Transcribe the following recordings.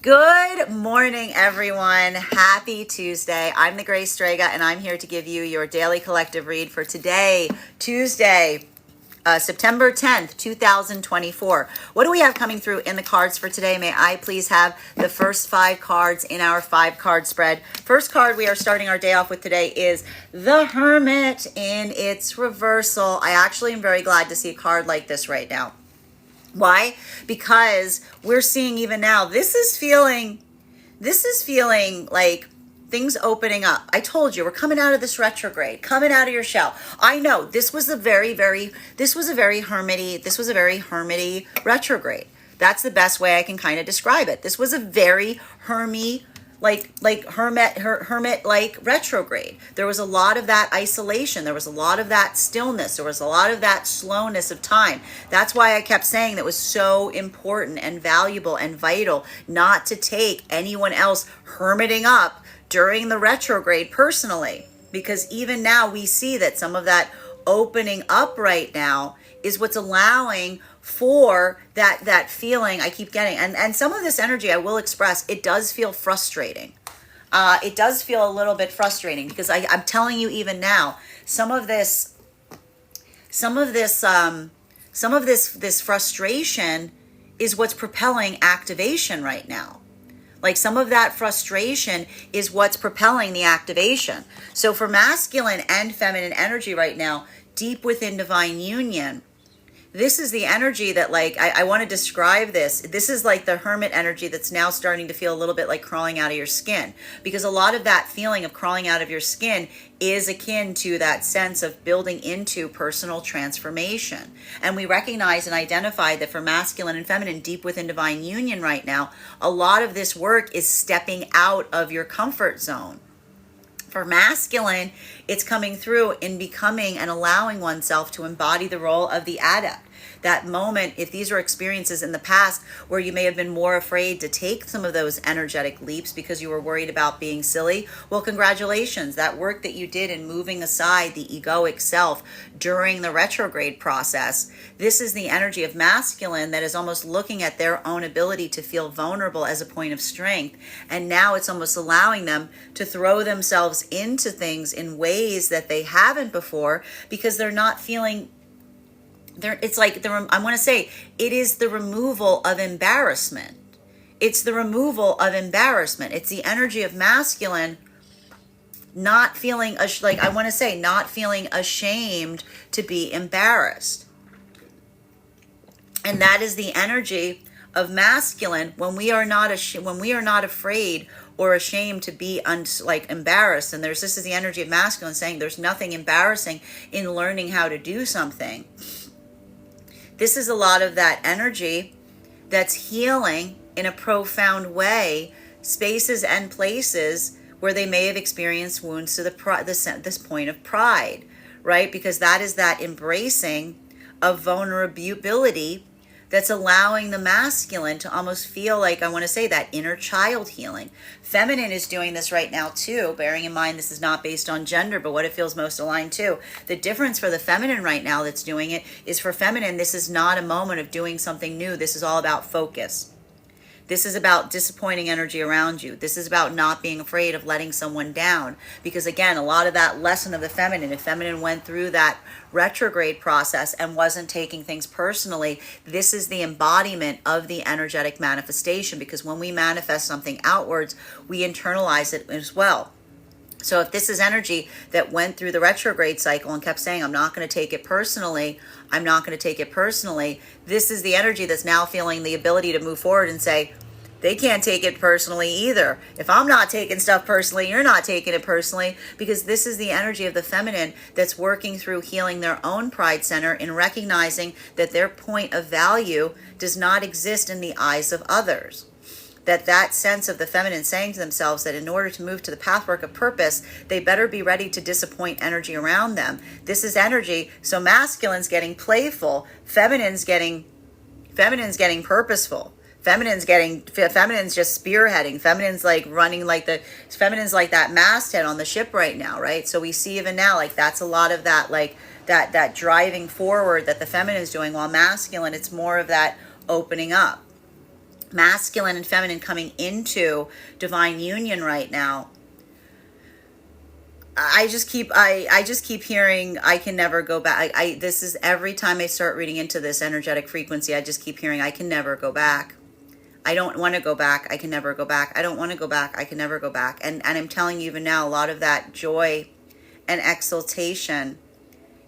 Good morning, everyone. Happy Tuesday. I'm the Grace Strega, and I'm here to give you your daily collective read for today, Tuesday, September 10th, 2024. What do we have coming through in the cards for today? May I please have the first 5 cards in our 5-card spread? First card we are starting our day off with today is the Hermit in its reversal. I actually am very glad to see a card like this right now. Why? Because we're seeing even now, this is feeling like things opening up. I told you, we're coming out of this retrograde, coming out of your shell. I know this was a very hermity retrograde. That's the best way I can kind of describe it. This was a very hermit like retrograde. There was a lot of that isolation. There was a lot of that stillness. There was a lot of that slowness of time. That's why I kept saying that was so important and valuable and vital not to take anyone else hermiting up during the retrograde personally, because even now we see that some of that opening up right now is what's allowing for that feeling I keep getting. And some of this energy, I will express, it does feel frustrating. It does feel a little bit frustrating because I'm telling you even now, some of this frustration is what's propelling activation right now. Like some of that frustration is what's propelling the activation. So for masculine and feminine energy right now, deep within divine union, this is the energy that, like, I want to describe this. This is like the hermit energy that's now starting to feel a little bit like crawling out of your skin, because a lot of that feeling of crawling out of your skin is akin to that sense of building into personal transformation. And we recognize and identify that for masculine and feminine, deep within divine union right now, a lot of this work is stepping out of your comfort zone. For masculine, it's coming through in becoming and allowing oneself to embody the role of the adept. That moment, if these are experiences in the past where you may have been more afraid to take some of those energetic leaps because you were worried about being silly, well, congratulations. That work that you did in moving aside the egoic self during the retrograde process, this is the energy of masculine that is almost looking at their own ability to feel vulnerable as a point of strength. And now it's almost allowing them to throw themselves into things in ways that they haven't before, because they're not feeling it's like I want to say it is the removal of embarrassment. It's the removal of embarrassment. It's the energy of masculine not feeling not feeling ashamed to be embarrassed. And that is the energy of masculine when we are not afraid or ashamed to be embarrassed. And this is the energy of masculine saying there's nothing embarrassing in learning how to do something. This is a lot of that energy that's healing in a profound way spaces and places where they may have experienced wounds to this point of pride, right? Because that is that embracing of vulnerability that's allowing the masculine to almost feel like, I want to say, that inner child healing. Feminine is doing this right now too, bearing in mind this is not based on gender, but what it feels most aligned to. The difference for the feminine right now that's doing it is, for feminine, this is not a moment of doing something new. This is all about focus. This is about disappointing energy around you. This is about not being afraid of letting someone down. Because again, a lot of that lesson of the feminine, if feminine went through that retrograde process and wasn't taking things personally, this is the embodiment of the energetic manifestation. Because when we manifest something outwards, we internalize it as well. So if this is energy that went through the retrograde cycle and kept saying, I'm not going to take it personally, I'm not going to take it personally, this is the energy that's now feeling the ability to move forward and say, they can't take it personally either. If I'm not taking stuff personally, you're not taking it personally, because this is the energy of the feminine that's working through healing their own pride center and recognizing that their point of value does not exist in the eyes of others. That sense of the feminine saying to themselves that in order to move to the pathwork of purpose, they better be ready to disappoint energy around them. This is energy. So masculine's getting playful, feminine's getting purposeful. Feminine's just spearheading. Feminine's like running feminine's like that masthead on the ship right now, right? So we see even now, like, that's a lot of that, like that driving forward that the feminine is doing, while masculine, it's more of that opening up. masculine and feminine coming into divine union right now, I just keep hearing I can never go back. This is every time I start reading into this energetic frequency, I just keep hearing I can never go back. I don't want to go back. I can never go back. I don't want to go back. I can never go back. And I'm telling you even now, a lot of that joy and exaltation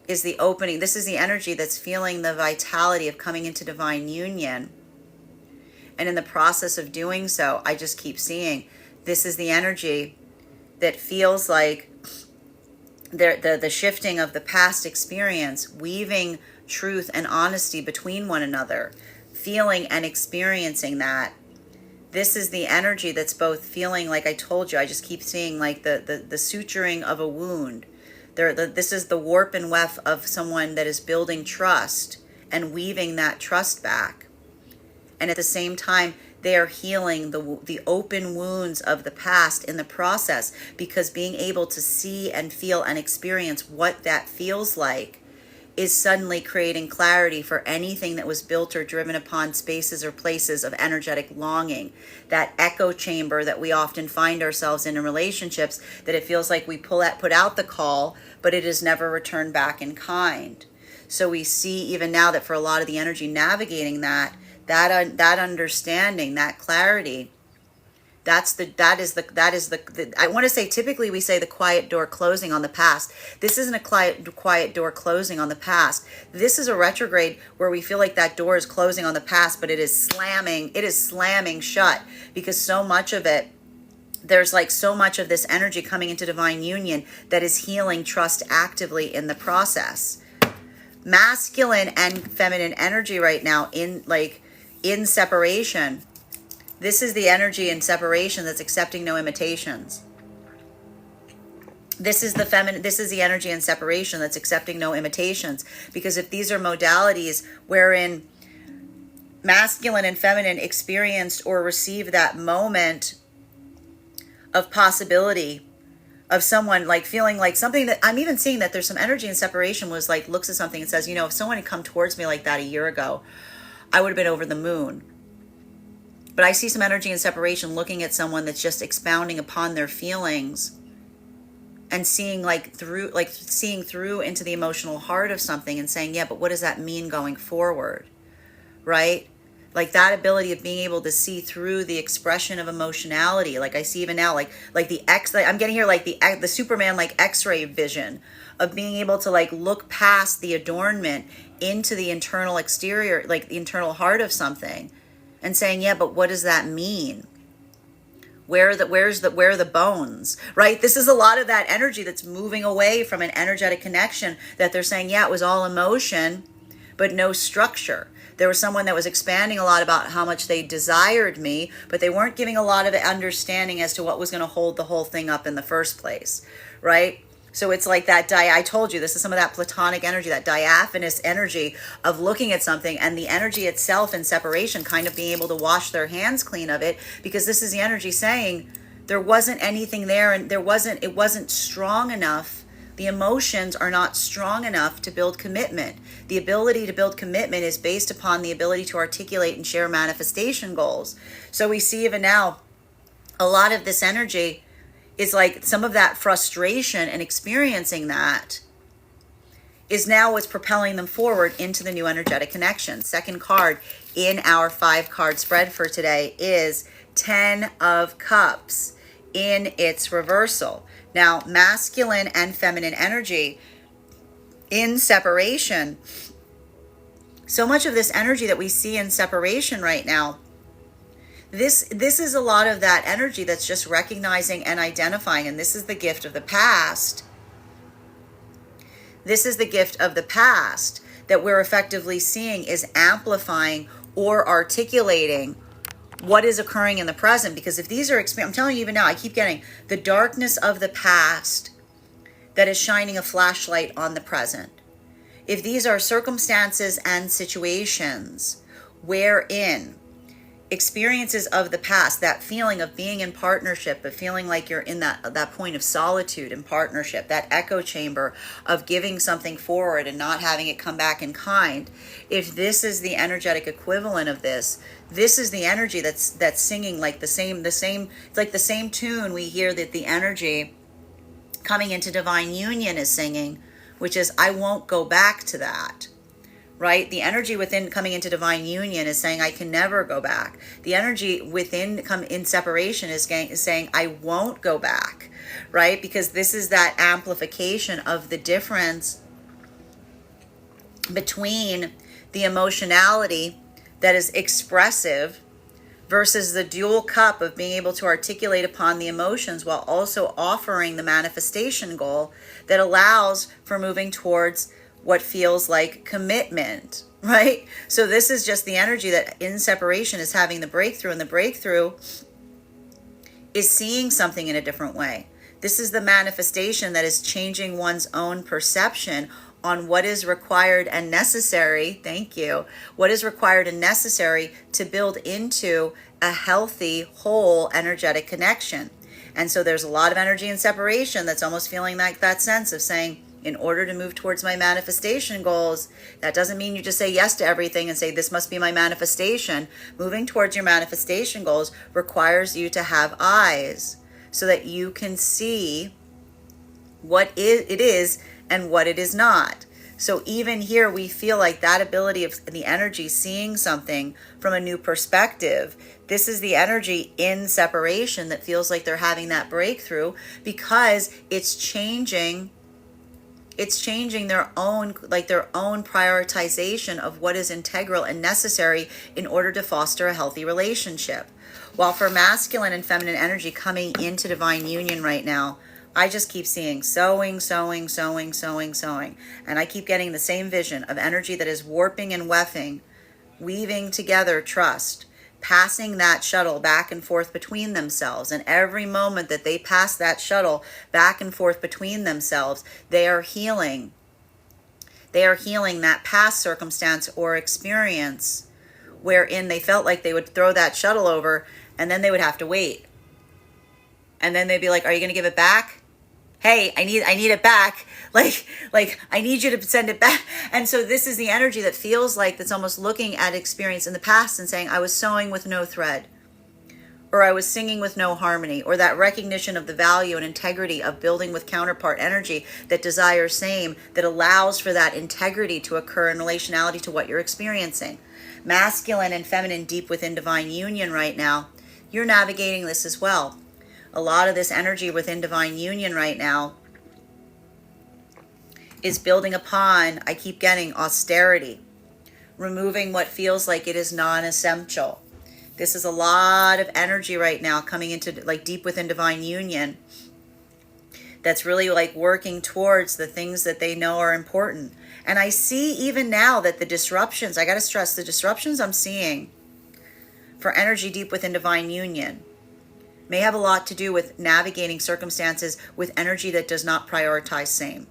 is the opening. This is the energy that's feeling the vitality of coming into divine union. And in the process of doing so, I just keep seeing this is the energy that feels like the shifting of the past experience, weaving truth and honesty between one another, feeling and experiencing that. This is the energy that's both feeling, like I told you, I just keep seeing like the suturing of a wound. This is the warp and weft of someone that is building trust and weaving that trust back. And at the same time, they are healing the open wounds of the past in the process, because being able to see and feel and experience what that feels like is suddenly creating clarity for anything that was built or driven upon spaces or places of energetic longing. That echo chamber that we often find ourselves in relationships, that it feels like we put out the call, but it is never returned back in kind. So we see even now that for a lot of the energy navigating that understanding, that clarity, that is the I want to say, typically we say the quiet door closing on the past. This isn't a quiet door closing on the past. This is a retrograde where we feel like that door is closing on the past, but it is slamming shut, because so much of it, there's like so much of this energy coming into divine union that is healing trust actively in the process. Masculine and feminine energy right now in separation. This is the energy in separation that's accepting no imitations. This is the energy in separation that's accepting no imitations. Because if these are modalities wherein masculine and feminine experienced or received that moment of possibility, of someone like feeling like something, that I'm even seeing that there's some energy in separation was like, looks at something and says, if someone had come towards me like that a year ago, I would have been over the moon. But I see some energy in separation looking at someone that's just expounding upon their feelings and seeing through into the emotional heart of something and saying, yeah, but what does that mean going forward? Right? Like that ability of being able to see through the expression of emotionality. Like I see even now, I'm getting here like the Superman like X-ray vision of being able to like look past the adornment into the internal exterior, like the internal heart of something, and saying, yeah, but what does that mean? Where are the bones, right? This is a lot of that energy that's moving away from an energetic connection, that they're saying, yeah, it was all emotion, but no structure. There was someone that was expanding a lot about how much they desired me, but they weren't giving a lot of understanding as to what was going to hold the whole thing up in the first place, right? So it's like that I told you, this is some of that platonic energy, that diaphanous energy of looking at something, and the energy itself in separation kind of being able to wash their hands clean of it, because this is the energy saying there wasn't anything there, and it wasn't strong enough. The emotions are not strong enough to build commitment. The ability to build commitment is based upon the ability to articulate and share manifestation goals. So we see even now a lot of this energy is like some of that frustration, and experiencing that is now what's propelling them forward into the new energetic connection. Second card in our 5-card spread for today is 10 of Cups in its reversal. Now, masculine and feminine energy in separation. So much of this energy that we see in separation right now, this is a lot of that energy that's just recognizing and identifying, and this is the gift of the past. This is the gift of the past that we're effectively seeing is amplifying or articulating what is occurring in the present. Because if these are, I'm telling you even now, I keep getting the darkness of the past that is shining a flashlight on the present. If these are circumstances and situations wherein experiences of the past, that feeling of being in partnership, but feeling like you're in that point of solitude in partnership, that echo chamber of giving something forward and not having it come back in kind. If this is the energetic equivalent of this is the energy that's singing like the same, it's like the same tune we hear that the energy coming into divine union is singing, which is, I won't go back to that. Right? The energy within coming into divine union is saying, I can never go back. The energy within come in separation is saying, I won't go back. Right? Because this is that amplification of the difference between the emotionality that is expressive versus the dual cup of being able to articulate upon the emotions while also offering the manifestation goal that allows for moving towards what feels like commitment, right? So this is just the energy that in separation is having the breakthrough, and the breakthrough is seeing something in a different way. This is the manifestation that is changing one's own perception on what is required and necessary, thank you, what is required and necessary to build into a healthy, whole, energetic connection. And so there's a lot of energy in separation that's almost feeling like that sense of saying, in order to move towards my manifestation goals, that doesn't mean you just say yes to everything and say, this must be my manifestation. Moving towards your manifestation goals requires you to have eyes so that you can see what it is and what it is not. So even here, we feel like that ability of the energy seeing something from a new perspective. This is the energy in separation that feels like they're having that breakthrough because it's changing their own prioritization of what is integral and necessary in order to foster a healthy relationship. While for masculine and feminine energy coming into divine union right now, I just keep seeing sewing. And I keep getting the same vision of energy that is warping and weffing, weaving together trust, passing that shuttle back and forth between themselves. And every moment that they pass that shuttle back and forth between themselves, they are healing. They are healing that past circumstance or experience wherein they felt like they would throw that shuttle over and then they would have to wait. And then they'd be like, are you going to give it back? Hey, I need it back. Like I need you to send it back. And so this is the energy that feels like that's almost looking at experience in the past and saying, I was sewing with no thread, or I was singing with no harmony, or that recognition of the value and integrity of building with counterpart energy that desires same, that allows for that integrity to occur in relationality to what you're experiencing. Masculine and feminine deep within divine union right now, you're navigating this as well. A lot of this energy within divine union right now is building upon, I keep getting austerity, removing what feels like it is non-essential. This is a lot of energy right now coming into like deep within divine union that's really like working towards the things that they know are important. And I see even now that the disruptions, I got to stress, the disruptions I'm seeing for energy deep within divine union may have a lot to do with navigating circumstances with energy that does not prioritize same.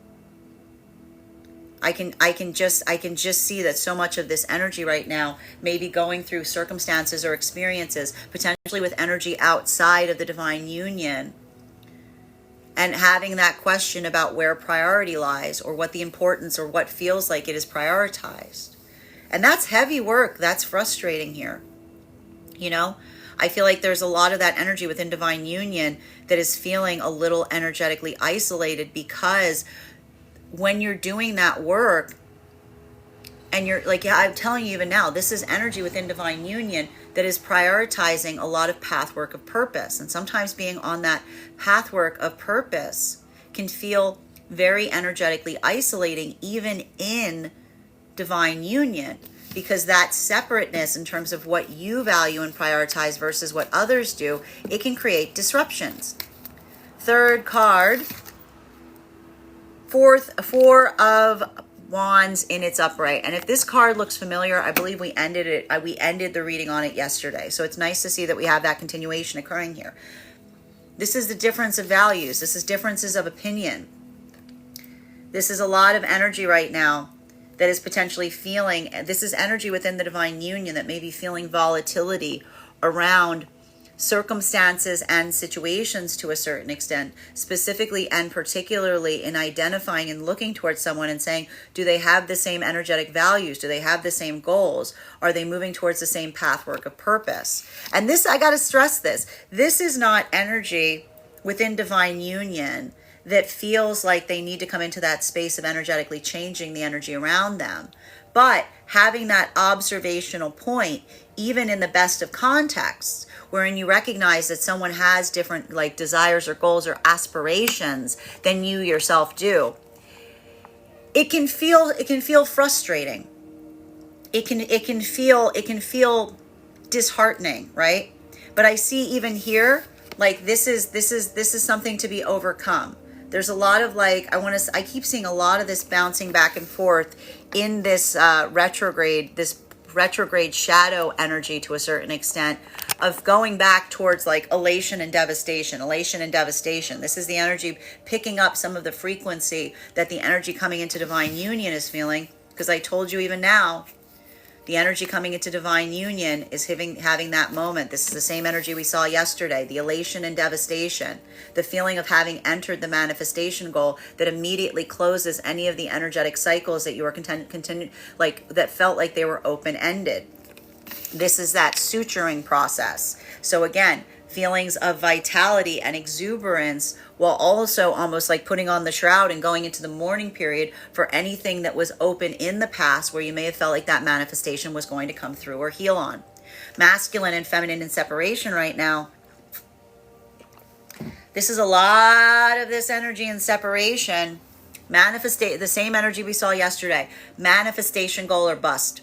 I can just see that so much of this energy right now may be going through circumstances or experiences, potentially with energy outside of the divine union, and having that question about where priority lies or what the importance or what feels like it is prioritized. And that's heavy work. That's frustrating here. You know, I feel like there's a lot of that energy within divine union that is feeling a little energetically isolated, because when you're doing that work and you're like, yeah, I'm telling you even now, this is energy within divine union that is prioritizing a lot of pathwork of purpose. And sometimes being on that pathwork of purpose can feel very energetically isolating, even in divine union, because that separateness in terms of what you value and prioritize versus what others do, it can create disruptions. Third card, Four of Wands in its upright. And if this card looks familiar, I believe we ended the reading on it yesterday. So it's nice to see that we have that continuation occurring here. This is the difference of values. This is differences of opinion. This is a lot of energy right now that is potentially feeling, this is energy within the divine union that may be feeling volatility around circumstances and situations to a certain extent, specifically and particularly in identifying and looking towards someone and saying, do they have the same energetic values? Do they have the same goals? Are they moving towards the same pathwork of purpose? And this, I got to stress this is not energy within divine union that feels like they need to come into that space of energetically changing the energy around them. But having that observational point, even in the best of contexts, wherein you recognize that someone has different like desires or goals or aspirations than you yourself do, it can feel frustrating. It can feel disheartening, right? But I see even here, like this is something to be overcome. There's a lot of like, I keep seeing a lot of this bouncing back and forth in this retrograde shadow energy to a certain extent of going back towards like elation and devastation. This is the energy picking up some of the frequency that the energy coming into divine union is feeling. Because I told you even now, the energy coming into divine union is having that moment. This is the same energy we saw yesterday, the elation and devastation, the feeling of having entered the manifestation goal that immediately closes any of the energetic cycles that you were like that felt like they were open-ended. This is that suturing process. So again, feelings of vitality and exuberance, while also almost like putting on the shroud and going into the mourning period for anything that was open in the past where you may have felt like that manifestation was going to come through or heal on. Masculine and feminine in separation right now. This is a lot of this energy in separation. The same energy we saw yesterday. Manifestation goal or bust.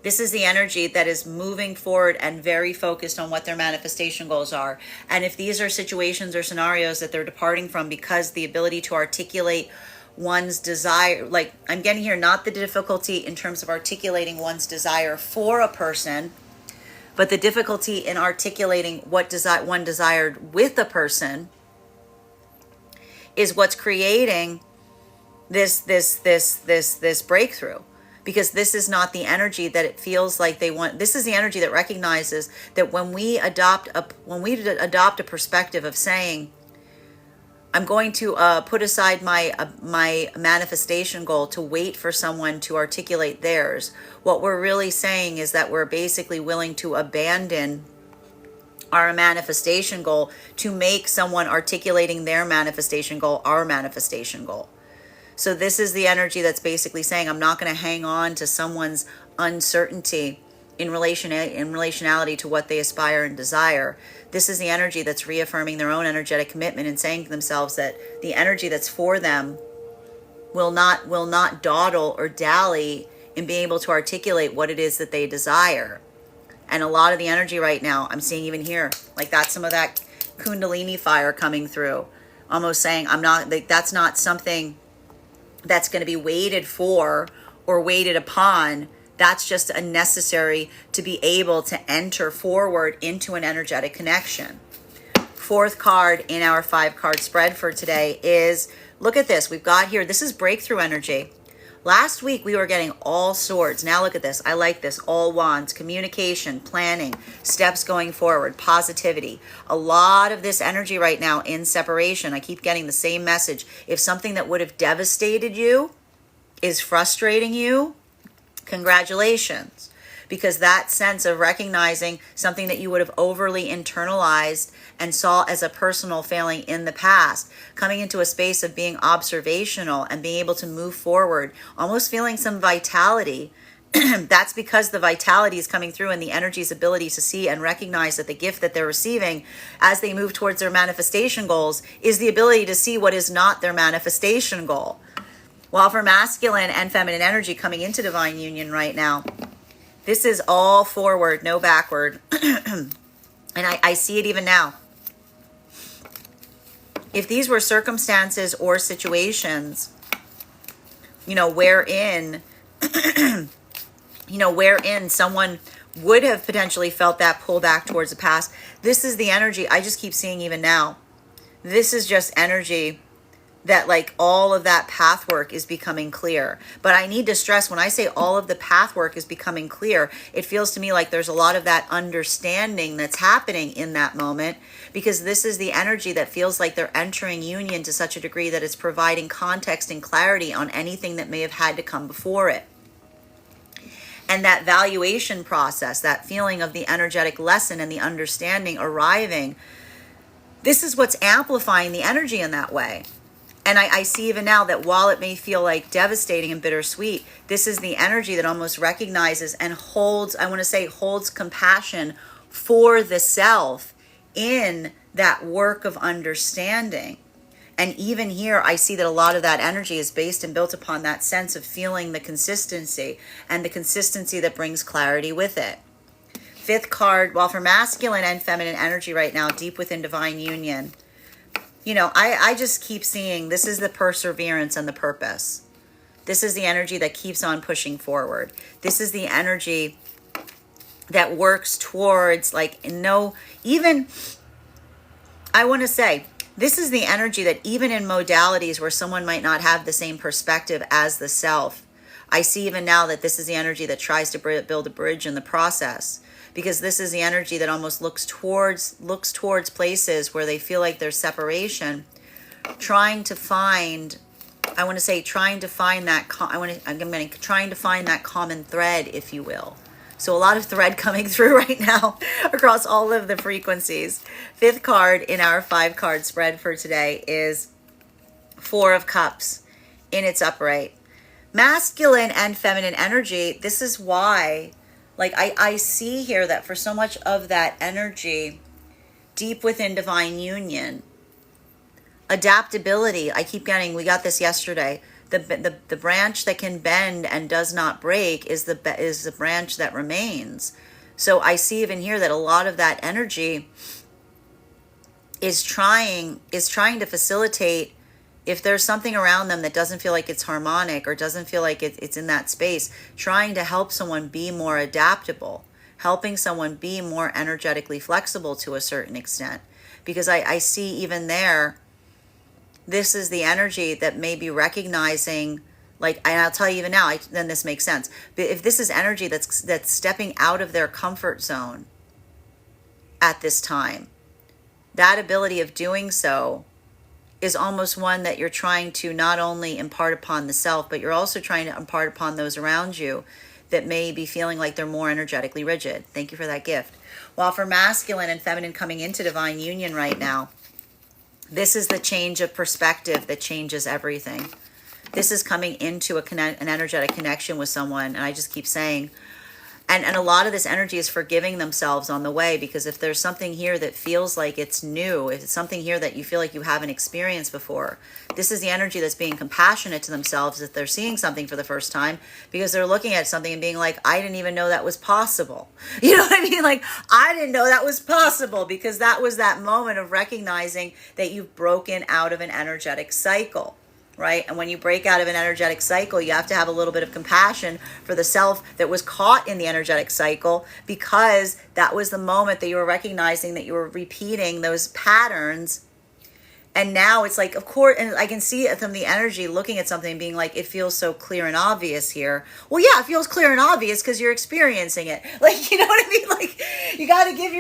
This is the energy that is moving forward and very focused on what their manifestation goals are. And if these are situations or scenarios that they're departing from because the ability to articulate one's desire, like I'm getting here, not the difficulty in terms of articulating one's desire for a person, but the difficulty in articulating what one desired with a person is what's creating this breakthrough. Because this is not the energy that it feels like they want. This is the energy that recognizes that when we adopt a perspective of saying, I'm going to put aside my manifestation goal to wait for someone to articulate theirs, what we're really saying is that we're basically willing to abandon our manifestation goal to make someone articulating their manifestation goal our manifestation goal. So this is the energy that's basically saying, I'm not going to hang on to someone's uncertainty in relationality to what they aspire and desire. This is the energy that's reaffirming their own energetic commitment and saying to themselves that the energy that's for them will not dawdle or dally in being able to articulate what it is that they desire. And a lot of the energy right now, I'm seeing even here, like that's some of that Kundalini fire coming through, almost saying, that's not something that's going to be waited for or waited upon. That's just necessary to be able to enter forward into an energetic connection. Fourth card in our 5-card spread for today is, look at this. We've got here, this is breakthrough energy. Last week we were getting all swords. Now look at this. I like this. All wands, communication, planning, steps going forward, positivity. A lot of this energy right now in separation. I keep getting the same message. If something that would have devastated you is frustrating you, congratulations. Because that sense of recognizing something that you would have overly internalized and saw as a personal failing in the past, coming into a space of being observational and being able to move forward, almost feeling some vitality. That's because the vitality is coming through and the energy's ability to see and recognize that the gift that they're receiving as they move towards their manifestation goals is the ability to see what is not their manifestation goal. While for masculine and feminine energy coming into divine union right now, this is all forward, no backward. And I see it even now. If these were circumstances or situations, wherein, wherein someone would have potentially felt that pull back towards the past, this is the energy I just keep seeing even now. This is just energy that like all of that path work is becoming clear. But I need to stress, when I say all of the path work is becoming clear, it feels to me like there's a lot of that understanding that's happening in that moment, because this is the energy that feels like they're entering union to such a degree that it's providing context and clarity on anything that may have had to come before it. And that valuation process, that feeling of the energetic lesson and the understanding arriving, this is what's amplifying the energy in that way. And I see even now that while it may feel like devastating and bittersweet, this is the energy that almost recognizes and holds, I want to say holds compassion for the self in that work of understanding. And even here, I see that a lot of that energy is based and built upon that sense of feeling the consistency, and the consistency that brings clarity with it. Fifth card, well, for masculine and feminine energy right now, deep within divine union, you know, I just keep seeing this is the perseverance and the purpose. This is the energy that keeps on pushing forward. This is the energy that works towards, like, even, I want to say, this is the energy that even in modalities where someone might not have the same perspective as the self, I see even now that this is the energy that tries to build a bridge in the process. Because this is the energy that almost looks towards places where they feel like there's separation, trying to find that common thread, if you will. So a lot of thread coming through right now across all of the frequencies. Fifth card in our 5-card spread for today is 4 of Cups in its upright. Masculine and feminine energy, this is why, like, I see here that for so much of that energy deep within divine union, adaptability, I keep getting, we got this yesterday, the branch that can bend and does not break is the branch that remains. So I see even here that a lot of that energy is trying to facilitate, if there's something around them that doesn't feel like it's harmonic or doesn't feel like it's in that space, trying to help someone be more adaptable, helping someone be more energetically flexible to a certain extent. Because I see even there, this is the energy that may be recognizing, like, and I'll tell you even now, then this makes sense. But if this is energy that's stepping out of their comfort zone at this time, that ability of doing so is almost one that you're trying to not only impart upon the self, but you're also trying to impart upon those around you that may be feeling like they're more energetically rigid. Thank you for that gift. While for masculine and feminine coming into divine union right now, this is the change of perspective that changes everything. This is coming into an energetic connection with someone, and I just keep saying, and a lot of this energy is forgiving themselves on the way, because if there's something here that feels like it's new, if it's something here that you feel like you haven't experienced before, this is the energy that's being compassionate to themselves if they're seeing something for the first time, because they're looking at something and being like, I didn't even know that was possible. You know what I mean? Like, I didn't know that was possible, because that was that moment of recognizing that you've broken out of an energetic cycle. Right? And when you break out of an energetic cycle, you have to have a little bit of compassion for the self that was caught in the energetic cycle, because that was the moment that you were recognizing that you were repeating those patterns. And now it's like, of course, and I can see it from the energy looking at something and being like, it feels so clear and obvious here. Well, yeah, it feels clear and obvious because you're experiencing it. Like, you know what I mean? Like, you got to give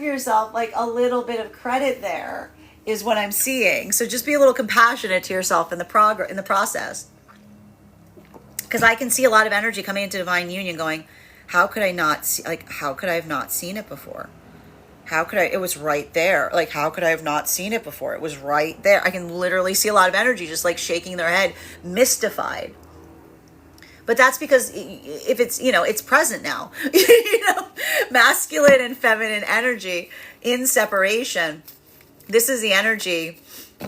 yourself like a little bit of credit there, is what I'm seeing. So just be a little compassionate to yourself in the process. Because I can see a lot of energy coming into divine union going, how could I have not seen it before? It was right there. Like, how could I have not seen it before? It was right there. I can literally see a lot of energy just like shaking their head, mystified. But that's because if it's, it's present now, masculine and feminine energy in separation. This is the energy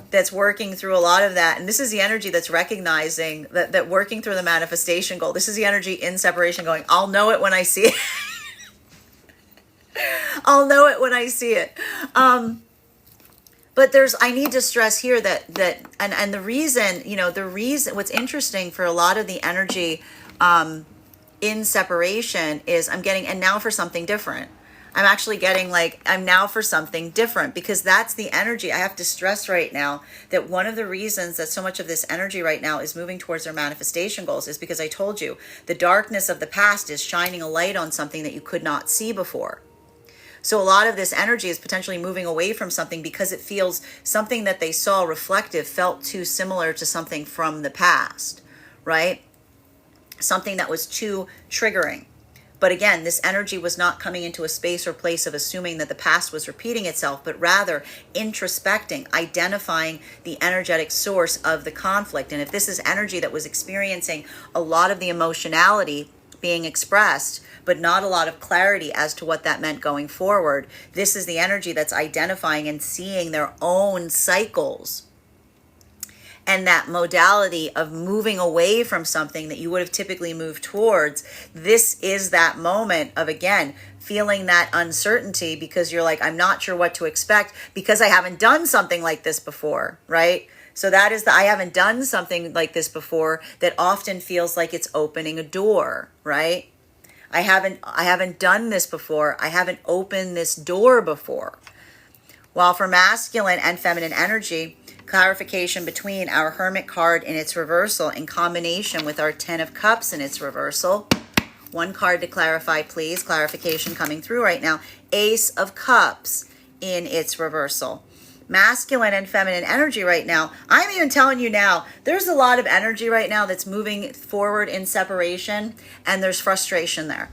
that's working through a lot of that. And this is the energy that's recognizing that working through the manifestation goal. This is the energy in separation going, I'll know it when I see it. I'll know it when I see it. But I need to stress here that the reason, what's interesting for a lot of the energy in separation is I'm getting, and now for something different. I'm actually getting like, I'm now for something different, because that's the energy. I have to stress right now that one of the reasons that so much of this energy right now is moving towards their manifestation goals is because I told you the darkness of the past is shining a light on something that you could not see before. So a lot of this energy is potentially moving away from something because it feels something that they saw reflective felt too similar to something from the past, right? Something that was too triggering. But again, this energy was not coming into a space or place of assuming that the past was repeating itself, but rather introspecting, identifying the energetic source of the conflict. And if this is energy that was experiencing a lot of the emotionality being expressed, but not a lot of clarity as to what that meant going forward, this is the energy that's identifying and seeing their own cycles. And that modality of moving away from something that you would have typically moved towards, this is that moment of, again, feeling that uncertainty because you're like, I'm not sure what to expect because I haven't done something like this before, right? So that is the I haven't done something like this before that often feels like it's opening a door, right? I haven't done this before. I haven't opened this door before. While for masculine and feminine energy, clarification between our Hermit card in its reversal in combination with our Ten of Cups in its reversal. One card to clarify, please. Clarification coming through right now. Ace of Cups in its reversal. Masculine and feminine energy right now. I'm even telling you now, there's a lot of energy right now that's moving forward in separation, and there's frustration there.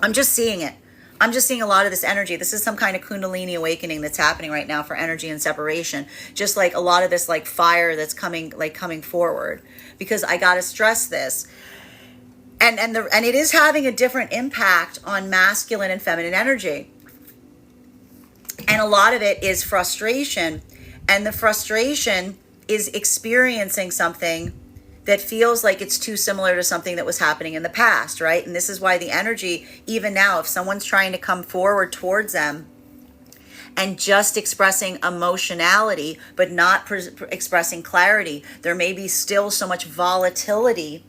I'm just seeing it. I'm just seeing a lot of this energy. This is some kind of Kundalini awakening that's happening right now for energy and separation. Just like a lot of this like fire that's coming forward. Because I got to stress this. And it is having a different impact on masculine and feminine energy. And a lot of it is frustration. And the frustration is experiencing something that feels like it's too similar to something that was happening in the past, right? And this is why the energy, even now, if someone's trying to come forward towards them and just expressing emotionality, but not expressing clarity, there may be still so much volatility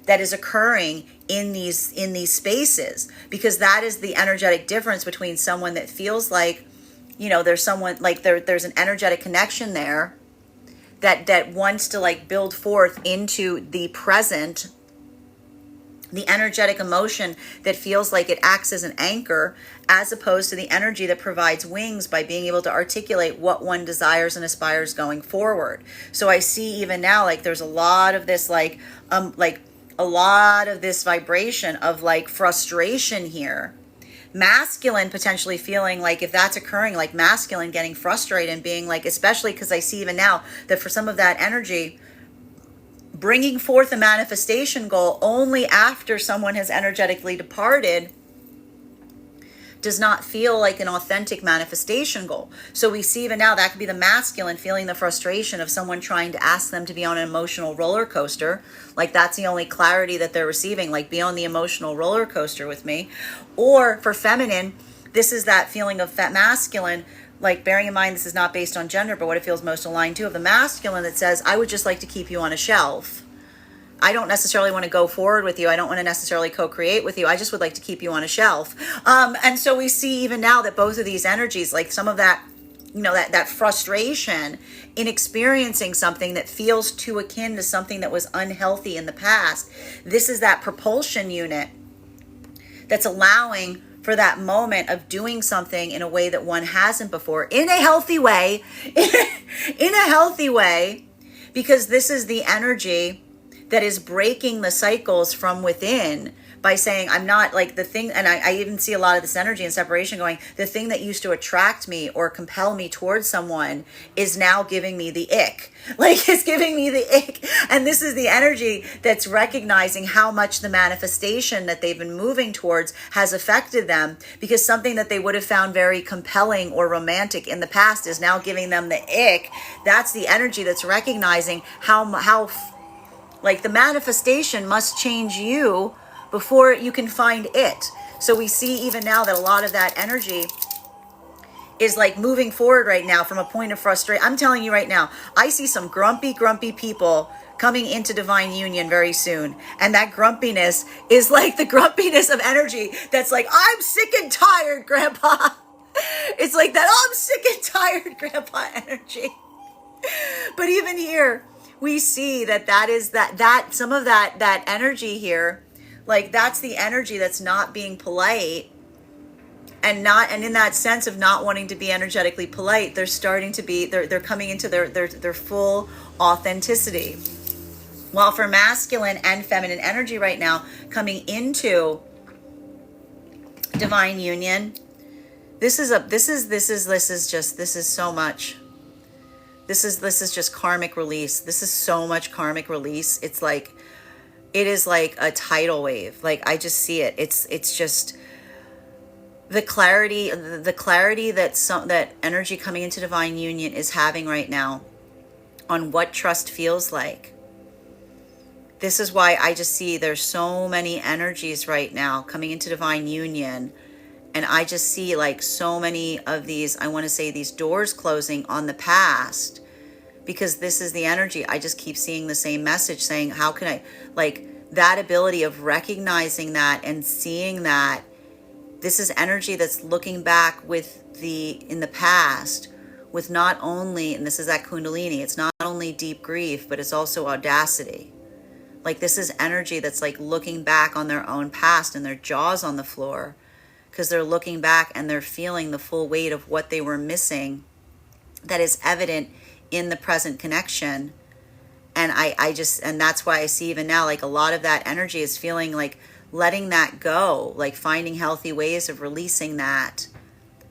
that is occurring in these spaces, because that is the energetic difference between someone that feels like, there's someone like there's an energetic connection there that wants to like build forth into the present, the energetic emotion that feels like it acts as an anchor, as opposed to the energy that provides wings by being able to articulate what one desires and aspires going forward. So I see even now, like there's a lot of this like a lot of this vibration of like frustration here. Masculine potentially feeling like, if that's occurring, like masculine getting frustrated and being like, especially because I see even now that for some of that energy, bringing forth a manifestation goal only after someone has energetically departed does not feel like an authentic manifestation goal. So we see even now that could be the masculine feeling the frustration of someone trying to ask them to be on an emotional roller coaster. Like that's the only clarity that they're receiving, like be on the emotional roller coaster with me. Or for feminine, this is that feeling of masculine, like bearing in mind this is not based on gender, but what it feels most aligned to, of the masculine that says, I would just like to keep you on a shelf. I don't necessarily want to go forward with you. I don't want to necessarily co-create with you. I just would like to keep you on a shelf. And so we see even now that both of these energies, like some of that, that frustration in experiencing something that feels too akin to something that was unhealthy in the past. This is that propulsion unit that's allowing for that moment of doing something in a way that one hasn't before, in a healthy way, in a healthy way, because this is the energy that is breaking the cycles from within by saying, I'm not like the thing. And I even see a lot of this energy and separation going, the thing that used to attract me or compel me towards someone is now giving me the ick. Like it's giving me the ick. And this is the energy that's recognizing how much the manifestation that they've been moving towards has affected them, because something that they would have found very compelling or romantic in the past is now giving them the ick. That's the energy that's recognizing how like the manifestation must change you before you can find it. So we see even now that a lot of that energy is like moving forward right now from a point of frustration. I'm telling you right now, I see some grumpy people coming into divine union very soon. And that grumpiness is like the grumpiness of energy that's like, I'm sick and tired, Grandpa. It's like that, I'm sick and tired, Grandpa energy. But even here, we see that is that some of that energy here, like that's the energy that's not being polite, and in that sense of not wanting to be energetically polite, they're starting to be, they're coming into their full authenticity. While for masculine and feminine energy right now coming into divine union, this is so much. This is just karmic release. This is so much karmic release. It's like, it is like a tidal wave. Like I just see it. It's just the clarity that energy coming into divine union is having right now on what trust feels like. This is why I just see there's so many energies right now coming into divine union. And I just see like so many of these, I want to say these doors closing on the past, because this is the energy. I just keep seeing the same message saying, how can I, like that ability of recognizing that and seeing that this is energy that's looking back in the past with not only, and this is that Kundalini, it's not only deep grief, but it's also audacity. Like this is energy that's like looking back on their own past and their jaws on the floor, because they're looking back and they're feeling the full weight of what they were missing that is evident in the present connection. And and that's why I see even now, like a lot of that energy is feeling like letting that go, like finding healthy ways of releasing that.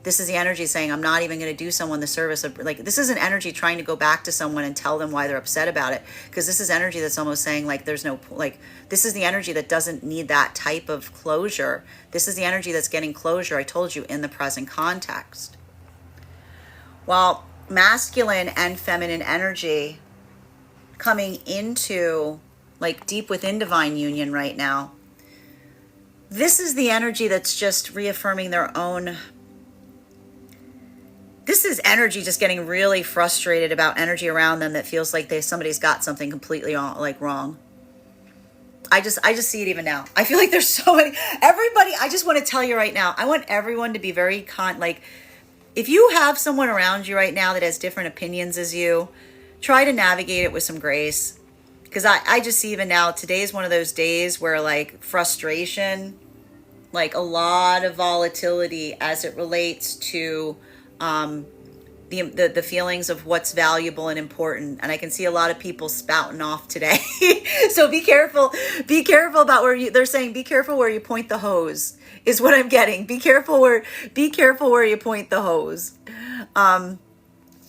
This is the energy saying, I'm not even going to do someone the service of, like, this is an energy trying to go back to someone and tell them why they're upset about it. Because this is energy that's almost saying like, there's no, like, this is the energy that doesn't need that type of closure. This is the energy that's getting closure, I told you, in the present context. While masculine and feminine energy coming into like deep within divine union right now, this is the energy that's just reaffirming their own. This is energy just getting really frustrated about energy around them that feels like somebody's got something completely wrong. I just see it even now. I feel like there's so many. Everybody, I just want to tell you right now, I want everyone to be very like, if you have someone around you right now that has different opinions as you, try to navigate it with some grace. Because I just see even now, today is one of those days where like frustration, like a lot of volatility as it relates to the feelings of what's valuable and important. And I can see a lot of people spouting off today. So be careful about they're saying, be careful where you point the hose is what I'm getting. Be careful where you point the hose.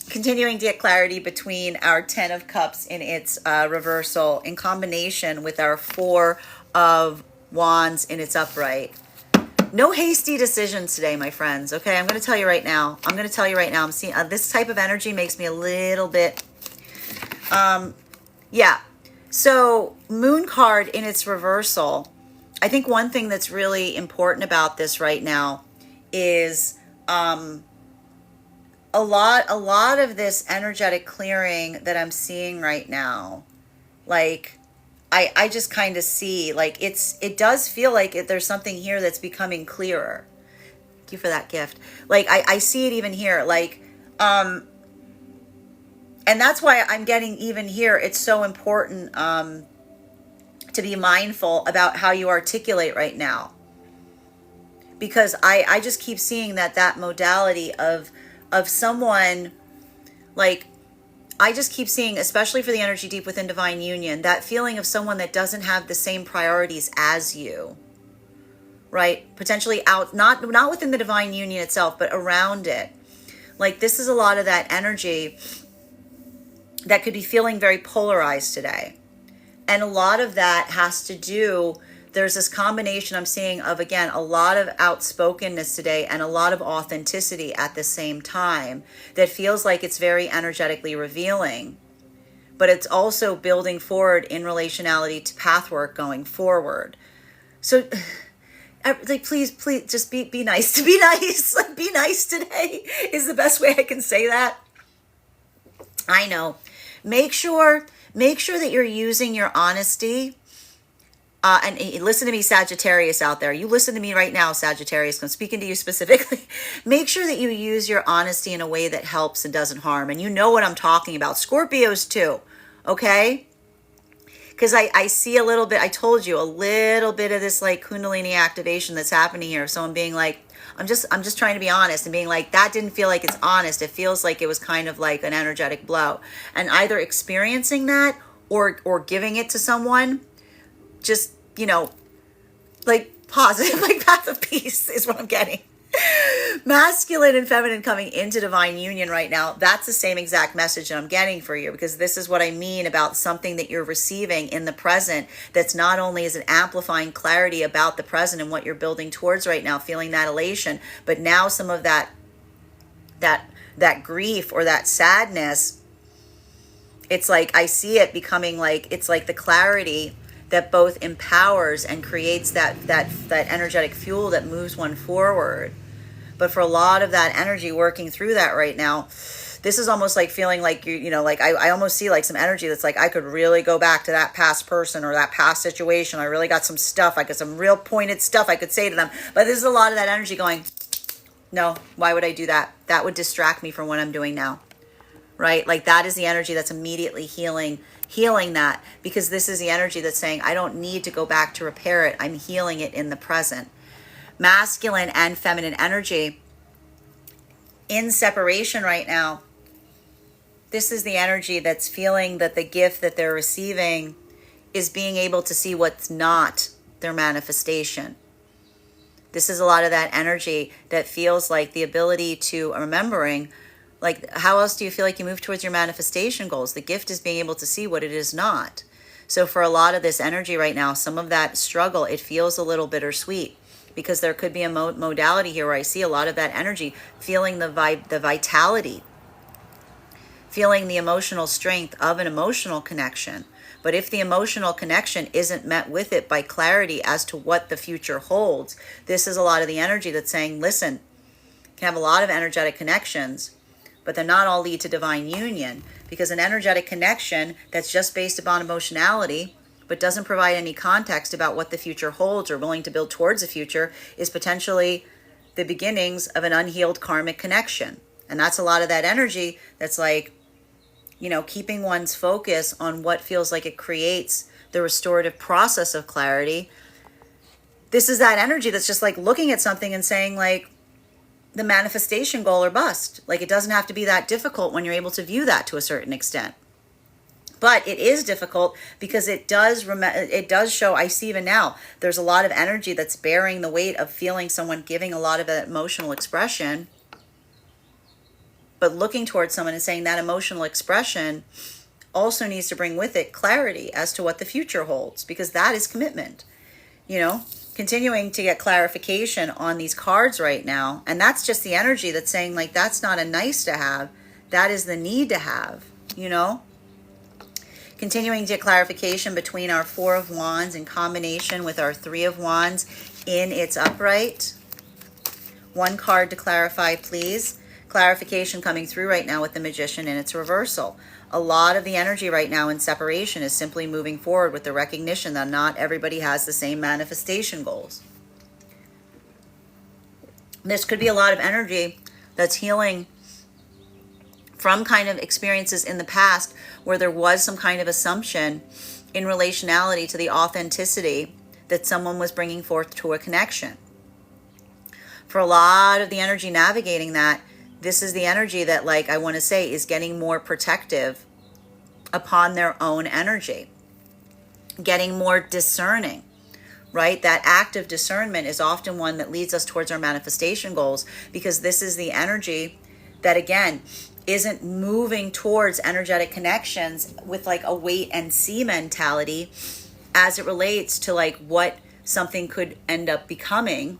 Continuing to get clarity between our 10 of Cups in its reversal in combination with our 4 of Wands in its upright. No hasty decisions today, my friends. Okay, I'm going to tell you right now. I'm seeing this type of energy makes me a little bit, yeah. So Moon card in its reversal. I think one thing that's really important about this right now is a lot of this energetic clearing that I'm seeing right now, like I just kind of see like it does feel like there's something here that's becoming clearer. Thank you for that gift. Like I see it even here, like and that's why I'm getting even here, it's so important to be mindful about how you articulate right now, because I just keep seeing that modality of someone, like I just keep seeing, especially for the energy deep within divine union, that feeling of someone that doesn't have the same priorities as you, right? Potentially out, not within the divine union itself, but around it. Like this is a lot of that energy that could be feeling very polarized today. And a lot of that has to do, there's this combination I'm seeing of, again, a lot of outspokenness today and a lot of authenticity at the same time that feels like it's very energetically revealing, but it's also building forward in relationality to pathwork going forward. So Like, please, just be nice. Be nice. Like, be nice today is the best way I can say that. I know. Make sure that you're using your honesty. And listen to me, Sagittarius out there. You listen to me right now, Sagittarius. I'm speaking to you specifically. Make sure that you use your honesty in a way that helps and doesn't harm. And you know what I'm talking about. Scorpios too. Okay? Because I see a little bit, I told you, a little bit of this like Kundalini activation that's happening here. Someone being like, I'm just trying to be honest, and being like, that didn't feel like it's honest. It feels like it was kind of like an energetic blow. And either experiencing that or giving it to someone, just, like positive, like path of peace is what I'm getting. Masculine and feminine coming into divine union right now. That's the same exact message that I'm getting for you, because this is what I mean about something that you're receiving in the present. That's not only is it amplifying clarity about the present and what you're building towards right now, feeling that elation, but now some of that grief or that sadness, it's like I see it becoming like, it's like the clarity that both empowers and creates that energetic fuel that moves one forward. But for a lot of that energy working through that right now, this is almost like feeling like like I almost see like some energy that's like, I could really go back to that past person or that past situation. I really got some stuff. I got some real pointed stuff I could say to them. But this is a lot of that energy going, no, why would I do that? That would distract me from what I'm doing now. Right? Like that is the energy that's immediately healing that, because this is the energy that's saying, I don't need to go back to repair it. I'm healing it in the present. Masculine and feminine energy in separation right now. This is the energy that's feeling that the gift that they're receiving is being able to see what's not their manifestation. This is a lot of that energy that feels like the ability to remembering, like, how else do you feel like you move towards your manifestation goals? The gift is being able to see what it is not. So for a lot of this energy right now, some of that struggle, it feels a little bittersweet, because there could be a modality here where I see a lot of that energy, feeling the vitality, feeling the emotional strength of an emotional connection. But if the emotional connection isn't met with it by clarity as to what the future holds, this is a lot of the energy that's saying, listen, you can have a lot of energetic connections, but they're not all lead to divine union, because an energetic connection that's just based upon emotionality but doesn't provide any context about what the future holds or willing to build towards the future is potentially the beginnings of an unhealed karmic connection. And that's a lot of that energy that's like, keeping one's focus on what feels like it creates the restorative process of clarity. This is that energy that's just like looking at something and saying like, the manifestation goal or bust. Like, it doesn't have to be that difficult when you're able to view that to a certain extent. But it is difficult because it does show, I see even now, there's a lot of energy that's bearing the weight of feeling someone giving a lot of emotional expression, but looking towards someone and saying that emotional expression also needs to bring with it clarity as to what the future holds, because that is commitment, continuing to get clarification on these cards right now. And that's just the energy that's saying like, that's not a nice to have, that is the need to have, Continuing to get clarification between our Four of Wands in combination with our Three of Wands in its upright. One card to clarify, please. Clarification coming through right now with the Magician in its reversal. A lot of the energy right now in separation is simply moving forward with the recognition that not everybody has the same manifestation goals. This could be a lot of energy that's healing from kind of experiences in the past where there was some kind of assumption in relationality to the authenticity that someone was bringing forth to a connection. For a lot of the energy navigating that, this is the energy that, like, I want to say is getting more protective upon their own energy, getting more discerning, right? That act of discernment is often one that leads us towards our manifestation goals, because this is the energy that, again, isn't moving towards energetic connections with like a wait and see mentality as it relates to like what something could end up becoming.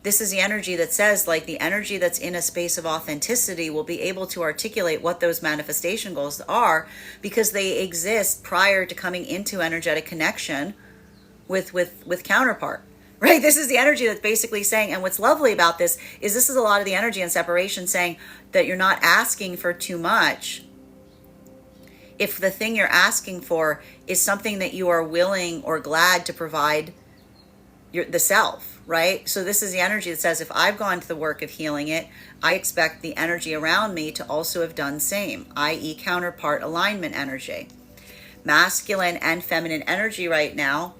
This is the energy that says like the energy that's in a space of authenticity will be able to articulate what those manifestation goals are, because they exist prior to coming into energetic connection with counterpart. right? This is the energy that's basically saying, and what's lovely about this is a lot of the energy in separation saying that you're not asking for too much. If the thing you're asking for is something that you are willing or glad to provide the self, right? So this is the energy that says, if I've gone to the work of healing it, I expect the energy around me to also have done same, i.e. counterpart alignment energy. Masculine and feminine energy right now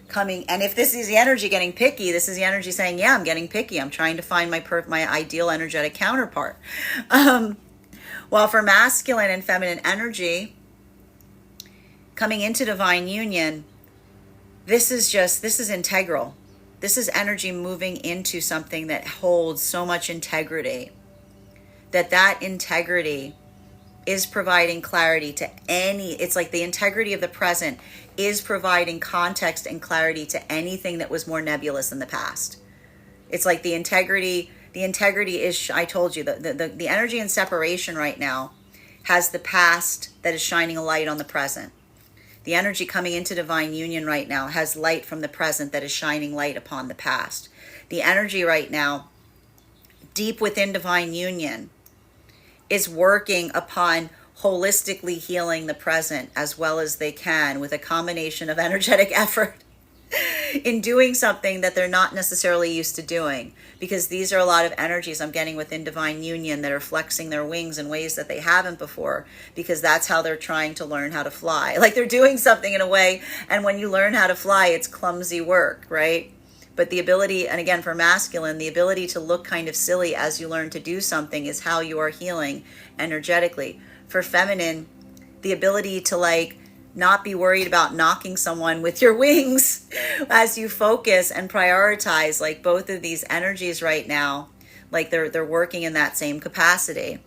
coming, and if this is the energy getting picky, this is the energy saying, yeah, I'm getting picky. I'm trying to find my ideal energetic counterpart. While for masculine and feminine energy coming into divine union, this is integral. This is energy moving into something that holds so much integrity, that integrity is providing clarity to it's like the integrity of the present is providing context and clarity to anything that was more nebulous in the past. It's like the integrity is, I told you, the energy in separation right now has the past that is shining a light on the present. The energy coming into divine union right now has light from the present that is shining light upon the past. The energy right now, deep within divine union, is working upon holistically healing the present as well as they can with a combination of energetic effort in doing something that they're not necessarily used to doing, because these are a lot of energies I'm getting within divine union that are flexing their wings in ways that they haven't before, because that's how they're trying to learn how to fly. Like they're doing something in a way, and when you learn how to fly, it's clumsy work, right? But the ability, and again for masculine, the ability to look kind of silly as you learn to do something is how you are healing energetically. For feminine, the ability to not be worried about knocking someone with your wings as you focus and prioritize, like both of these energies right now, like they're working in that same capacity.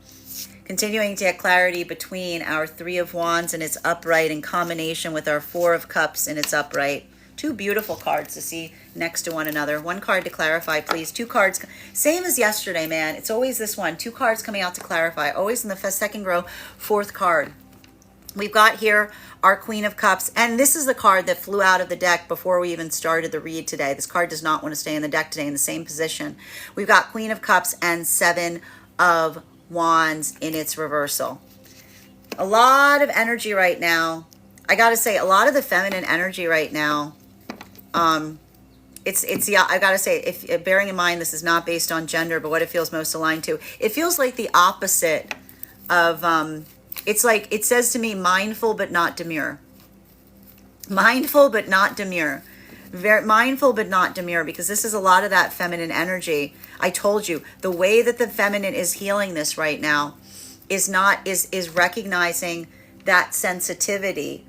Continuing to get clarity between our 3 of Wands and its upright in combination with our 4 of Cups and its upright. 2 beautiful cards to see next to one another. 1 card to clarify, please. 2 cards, same as yesterday, man. It's always this one. 2 cards coming out to clarify. Always in the second row, 4th card. We've got here our Queen of Cups, and this is the card that flew out of the deck before we even started the read today. This card does not want to stay in the deck today in the same position. We've got Queen of Cups and 7 of Wands in its reversal. A lot of energy right now. I got to say, a lot of the feminine energy right now. I gotta say, if bearing in mind this is not based on gender, but what it feels most aligned to, it feels like the opposite of it's like, it says to me, mindful but not demure. Mindful but not demure. Very mindful but not demure, because this is a lot of that feminine energy. I told you, the way that the feminine is healing this right now is recognizing that sensitivity,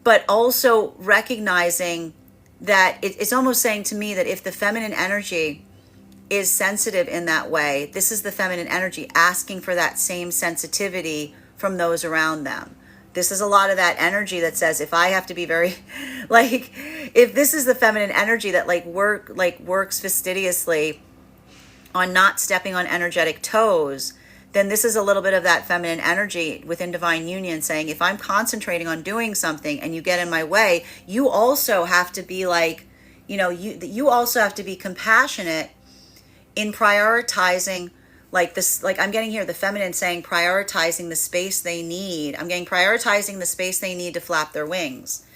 but also recognizing that it's almost saying to me that if the feminine energy is sensitive in that way, this is the feminine energy asking for that same sensitivity from those around them. This is a lot of that energy that says, if I have to be very, if this is the feminine energy that works fastidiously on not stepping on energetic toes, then this is a little bit of that feminine energy within divine union saying, if I'm concentrating on doing something and you get in my way, you also have to be you also have to be compassionate in prioritizing this. I'm getting here the feminine saying prioritizing the space they need. I'm getting prioritizing the space they need to flap their wings.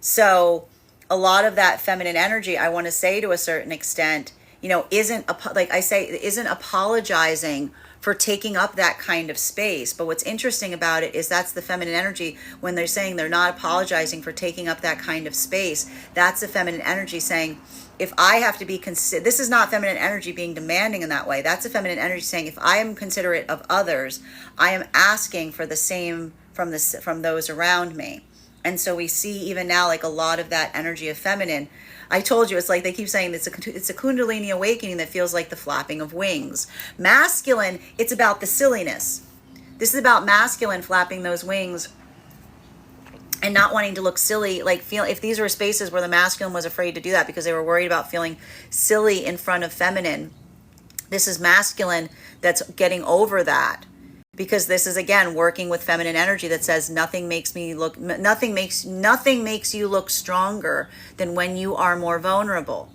So a lot of that feminine energy, I want to say to a certain extent, isn't apologizing for taking up that kind of space. But what's interesting about it is that's the feminine energy when they're saying they're not apologizing for taking up that kind of space. That's the feminine energy saying, if I have to be this is not feminine energy being demanding in that way. That's a feminine energy saying, if I am considerate of others, I am asking for the same from those around me. And so we see even now a lot of that energy of feminine. I told you, it's like they keep saying it's a Kundalini awakening that feels like the flapping of wings. Masculine, it's about the silliness. This is about masculine flapping those wings and not wanting to look silly. If these were spaces where the masculine was afraid to do that because they were worried about feeling silly in front of feminine, this is masculine that's getting over that, because this is again working with feminine energy that says nothing makes you look stronger than when you are more vulnerable.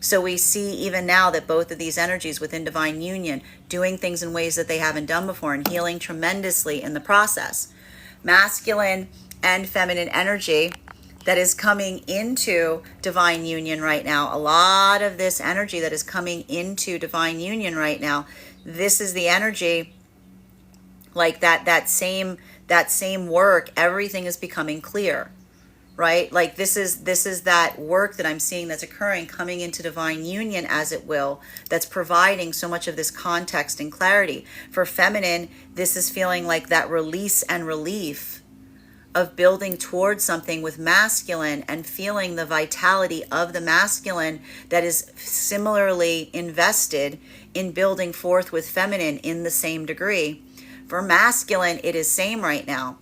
So we see even now that both of these energies within divine union doing things in ways that they haven't done before and healing tremendously in the process. Masculine and feminine energy that is coming into divine union right now. A lot of this energy that is coming into divine union right now. This is the energy like that same work. Everything is becoming clear. Right? Like this is that work that I'm seeing that's occurring, coming into divine union as it will, that's providing so much of this context and clarity. For feminine, this is feeling like that release and relief of building towards something with masculine and feeling the vitality of the masculine that is similarly invested in building forth with feminine in the same degree. For masculine, it is same right now.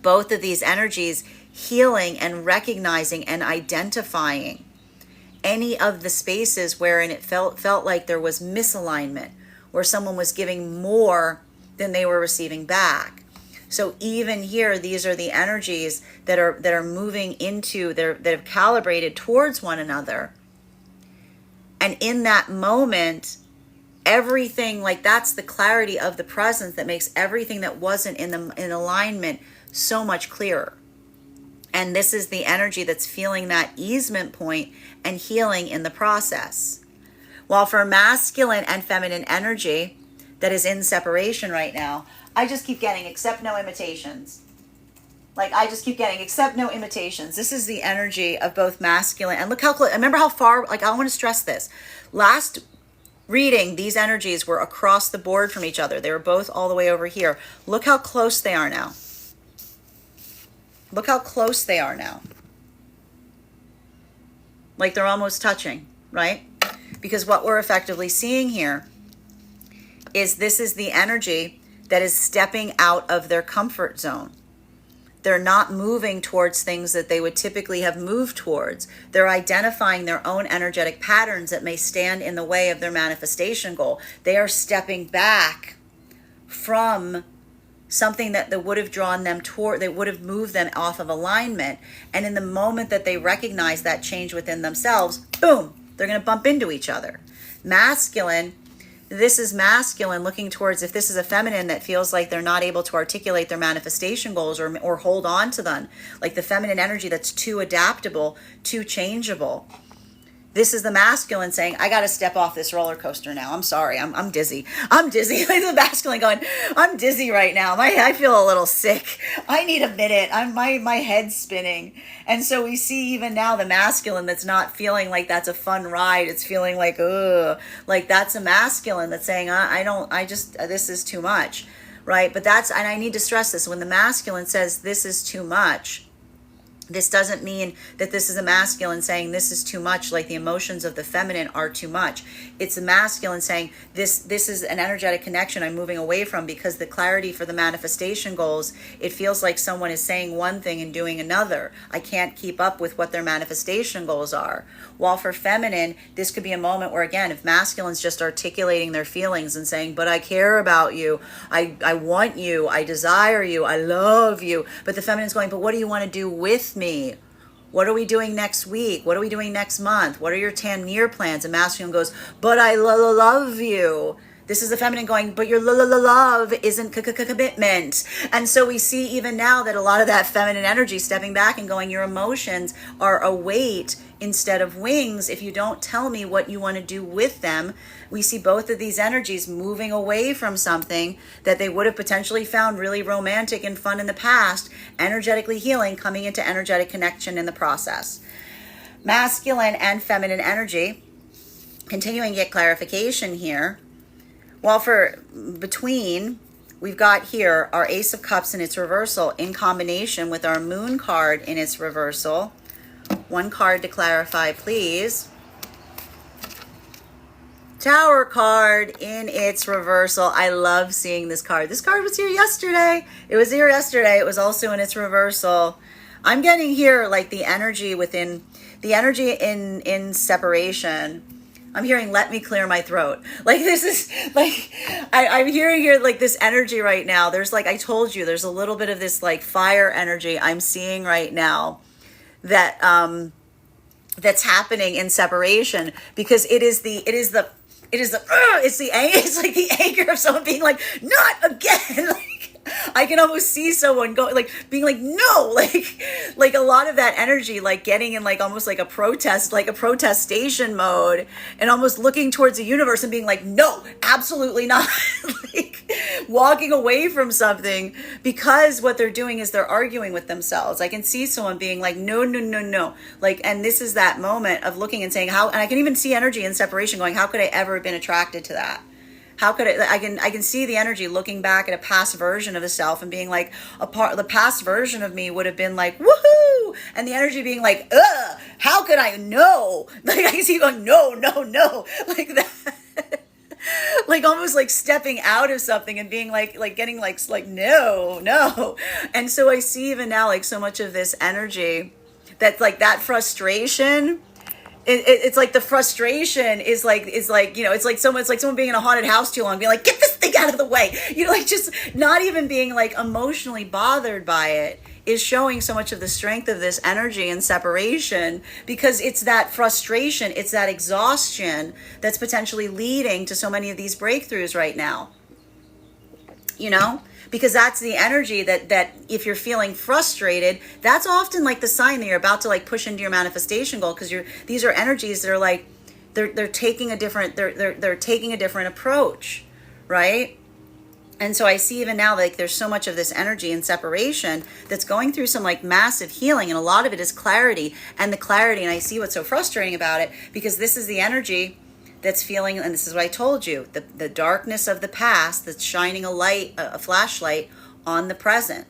Both of these energies healing and recognizing and identifying any of the spaces wherein it felt like there was misalignment, where someone was giving more than they were receiving back. So even here, these are the energies that are moving into that have calibrated towards one another. And in that moment, everything, like that's the clarity of the presence that makes everything that wasn't in alignment so much clearer. And this is the energy that's feeling that easement point and healing in the process. While for masculine and feminine energy that is in separation right now, I just keep getting accept no imitations. Like I just keep getting accept no imitations. This is the energy of both masculine and look how close. Remember how far, like I want to stress this. Last reading, these energies were across the board from each other. They were both all the way over here. Look how close they are now. Look how close they are now. Like they're almost touching, right? Because what we're effectively seeing here is this is the energy that is stepping out of their comfort zone. They're not moving towards things that they would typically have moved towards. They're identifying their own energetic patterns that may stand in the way of their manifestation goal. They are stepping back from something that would have drawn them toward, that would have moved them off of alignment. And in the moment that they recognize that change within themselves, boom, they're going to bump into each other. Masculine, this is masculine looking towards, if this is a feminine that feels like they're not able to articulate their manifestation goals or hold on to them, like the feminine energy that's too adaptable, too changeable. This is the masculine saying, I got to step off this roller coaster now. I'm sorry. I'm dizzy. I'm dizzy. Like the masculine going, I'm dizzy right now. I feel a little sick. I need a minute. My head's spinning. And so we see even now the masculine that's not feeling like that's a fun ride. It's feeling like, ugh, like that's a masculine that's saying, this is too much, right? But and I need to stress this, when the masculine says this is too much, this doesn't mean that this is a masculine saying this is too much, like the emotions of the feminine are too much. It's a masculine saying this is an energetic connection I'm moving away from, because the clarity for the manifestation goals, it feels like someone is saying one thing and doing another. I can't keep up with what their manifestation goals are. While for feminine, this could be a moment where, again, if masculine's just articulating their feelings and saying, but I care about you, I want you, I desire you, I love you. But the feminine's going, but what do you want to do with me? What are we doing next week? What are we doing next month? What are your 10-year plans? And masculine goes, but I love you. This is the feminine going, but your love isn't commitment. And so we see even now that a lot of that feminine energy stepping back and going, your emotions are a weight instead of wings. If you don't tell me what you want to do with them, we see both of these energies moving away from something that they would have potentially found really romantic and fun in the past, energetically healing, coming into energetic connection in the process. Masculine and feminine energy, continuing to get clarification here. Well, for between, we've got here our Ace of Cups in its reversal in combination with our Moon card in its reversal. One card to clarify, please. Tower card in its reversal. I love seeing this card. This card was here yesterday. It was here yesterday. It was also in its reversal. I'm getting here like the energy within, the energy in separation I'm hearing, let me clear my throat. Like, this is like, I'm hearing here, like, this energy right now. There's, like, I told you, there's a little bit of this, like, fire energy I'm seeing right now that, that's happening in separation, because it's like the anger of someone being like, not again. Like, I can almost see someone go, like, being like, no, like a lot of that energy, like getting in like almost like a protest, like a protestation mode, and almost looking towards the universe and being like, no, absolutely not. Like, walking away from something, because what they're doing is they're arguing with themselves. I can see someone being like, no, no, no, no. Like, and this is that moment of looking and saying, how, and I can even see energy in separation going, how could I ever have been attracted to that? How could I can see the energy looking back at a past version of the self and being like, the past version of me would have been like, woohoo, and the energy being like, ugh, how could I know? Like, I can see you going, no, no, no, like that. Like almost like stepping out of something and being like getting like no, no. And so I see even now like so much of this energy that's like that frustration. It's like the frustration is like, you know, it's like someone being in a haunted house too long, being like, get this thing out of the way, you know, like just not even being like emotionally bothered by it is showing so much of the strength of this energy and separation, because it's that frustration, it's that exhaustion that's potentially leading to so many of these breakthroughs right now, you know? Because that's the energy that if you're feeling frustrated, that's often like the sign that you're about to like push into your manifestation goal, because these are energies that are like they're taking a different they're taking a different approach, right? And so I see even now like there's so much of this energy and separation that's going through some like massive healing, and a lot of it is clarity, and I see what's so frustrating about it, because this is the energy that's feeling, and this is what I told you, the darkness of the past that's shining a light, a flashlight on the present.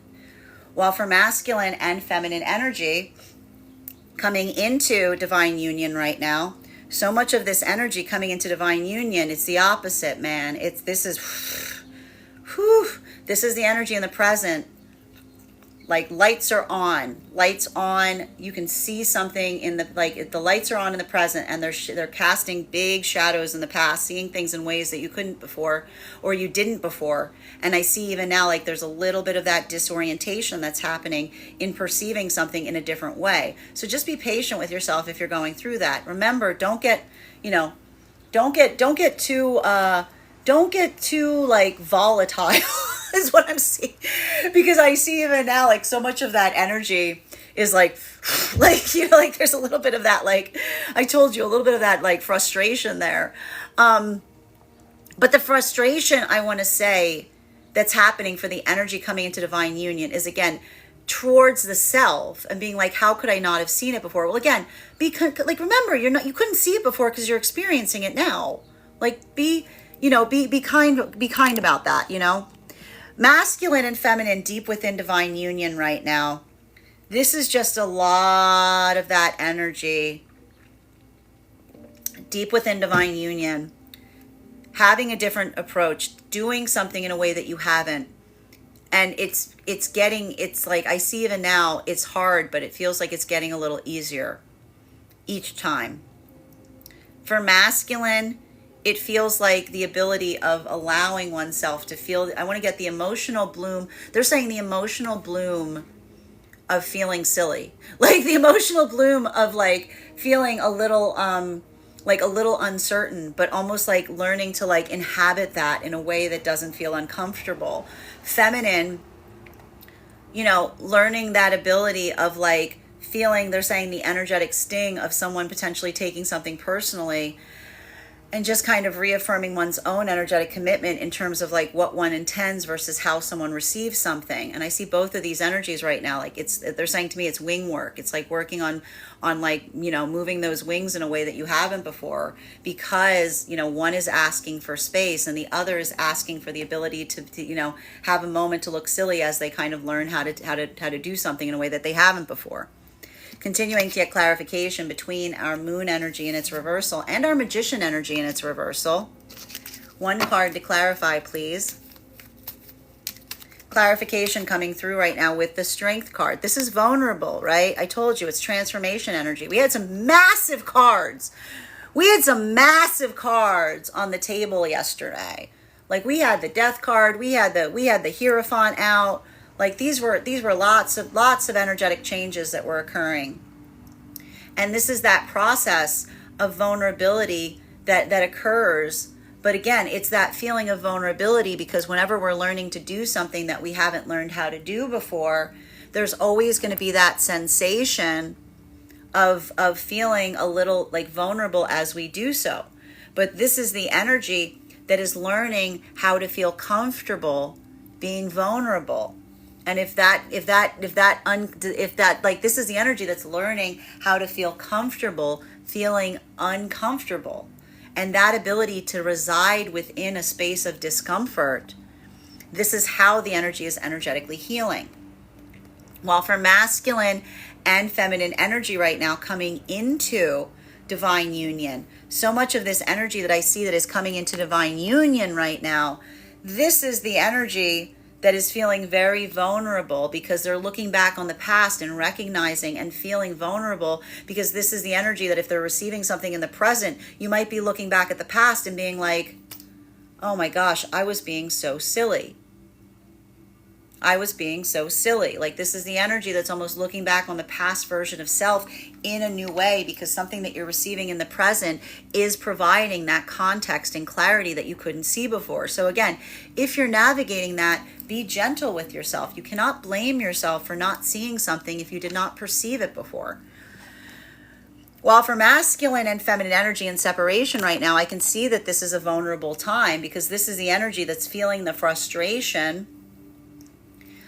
While for masculine and feminine energy coming into divine union right now, so much of this energy coming into divine union, it's the opposite, man. This is the energy in the present. Like lights on, you can see something in the, like the lights are on in the present, and they're casting big shadows in the past, seeing things in ways that you couldn't before, or you didn't before. And I see even now like there's a little bit of that disorientation that's happening in perceiving something in a different way. So just be patient with yourself if you're going through that. Remember, don't get too like volatile is what I'm seeing, because I see even now like so much of that energy is like you know, like there's a little bit of that, like I told you, a little bit of that like frustration there, but the frustration I want to say that's happening for the energy coming into divine union is again towards the self, and being like, how could I not have seen it before? Well, again, like remember, you couldn't see it before because you're experiencing it now. Like be kind about that, you know. Masculine and feminine deep within divine union right now. This is just a lot of that energy deep within divine union, having a different approach, doing something in a way that you haven't. And it's like, I see even now it's hard, but it feels like it's getting a little easier each time. For masculine, it feels like the ability of allowing oneself to feel, I want to get the emotional bloom. They're saying the emotional bloom of feeling silly. Like the emotional bloom of like feeling a little uncertain, but almost like learning to like inhabit that in a way that doesn't feel uncomfortable. Feminine, learning that ability of like feeling, they're saying the energetic sting of someone potentially taking something personally, and just kind of reaffirming one's own energetic commitment in terms of like what one intends versus how someone receives something. And I see both of these energies right now. Like they're saying to me, it's wing work. It's like working on like, moving those wings in a way that you haven't before, because, one is asking for space and the other is asking for the ability to have a moment to look silly as they kind of learn how to do something in a way that they haven't before. Continuing to get clarification between our moon energy in its reversal and our magician energy in its reversal. One card to clarify, please. Clarification coming through right now with the strength card. This is vulnerable, right? I told you it's transformation energy. We had some massive cards We had some massive cards on the table yesterday. Like we had the death card, we had the Hierophant out. Like these were lots of energetic changes that were occurring. And this is that process of vulnerability that occurs. But again, it's that feeling of vulnerability, because whenever we're learning to do something that we haven't learned how to do before, there's always going to be that sensation of feeling a little like vulnerable as we do so. But this is the energy that is learning how to feel comfortable being vulnerable. And if that like, this is the energy that's learning how to feel comfortable feeling uncomfortable. And that ability to reside within a space of discomfort, this is how the energy is energetically healing. While for masculine and feminine energy right now coming into divine union, so much of this energy that I see that is coming into divine union right now, this is the energy that is feeling very vulnerable, because they're looking back on the past and recognizing and feeling vulnerable, because this is the energy that if they're receiving something in the present, you might be looking back at the past and being like, oh my gosh, I was being so silly. I was being so silly. Like this is the energy that's almost looking back on the past version of self in a new way, because something that you're receiving in the present is providing that context and clarity that you couldn't see before. So again, if you're navigating that, be gentle with yourself. You cannot blame yourself for not seeing something if you did not perceive it before. While for masculine and feminine energy in separation right now, I can see that this is a vulnerable time, because this is the energy that's feeling the frustration.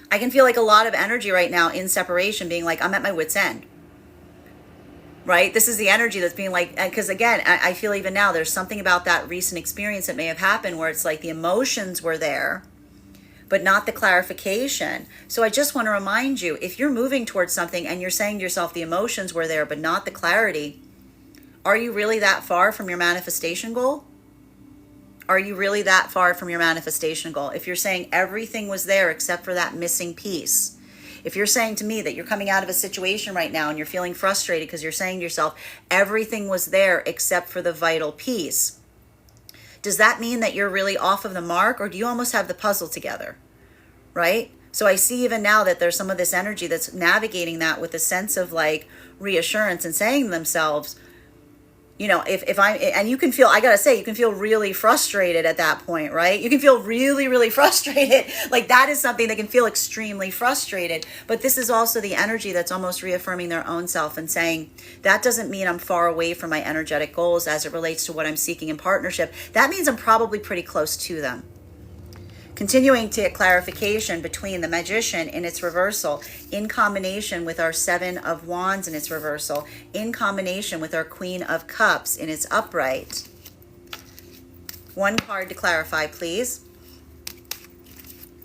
I can feel like a lot of energy right now in separation being like, I'm at my wit's end, right? This is the energy that's being like, because again, I feel even now there's something about that recent experience that may have happened where it's like the emotions were there, but not the clarification. So I just want to remind you, if you're moving towards something and you're saying to yourself, the emotions were there, but not the clarity, are you really that far from your manifestation goal? Are you really that far from your manifestation goal? If you're saying everything was there except for that missing piece, if you're saying to me that you're coming out of a situation right now and you're feeling frustrated because you're saying to yourself, everything was there except for the vital piece, does that mean that you're really off of the mark, or do you almost have the puzzle together, right? So I see even now that there's some of this energy that's navigating that with a sense of like reassurance and saying to themselves, you know, if I'm, and you can feel, I gotta say, you can feel really frustrated at that point, right? You can feel really, really frustrated. Like that is something that can feel extremely frustrated. But this is also the energy that's almost reaffirming their own self and saying, that doesn't mean I'm far away from my energetic goals as it relates to what I'm seeking in partnership. That means I'm probably pretty close to them. Continuing to get clarification between the Magician in its reversal, in combination with our Seven of Wands in its reversal, in combination with our Queen of Cups in its upright. One card to clarify, please.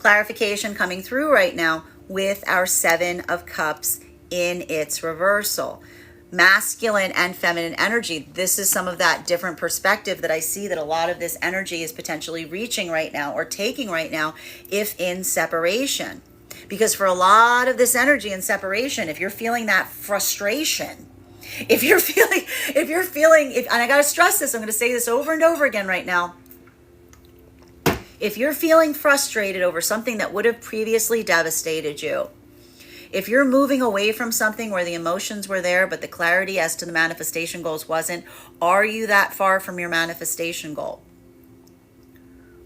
Clarification coming through right now with our Seven of Cups in its reversal. Masculine and feminine energy. This is some of that different perspective that I see that a lot of this energy is potentially reaching right now or taking right now if in separation. Because for a lot of this energy in separation, if you're feeling that frustration, and I got to stress this, I'm going to say this over and over again right now. If you're feeling frustrated over something that would have previously devastated you, if you're moving away from something where the emotions were there, but the clarity as to the manifestation goals wasn't, are you that far from your manifestation goal?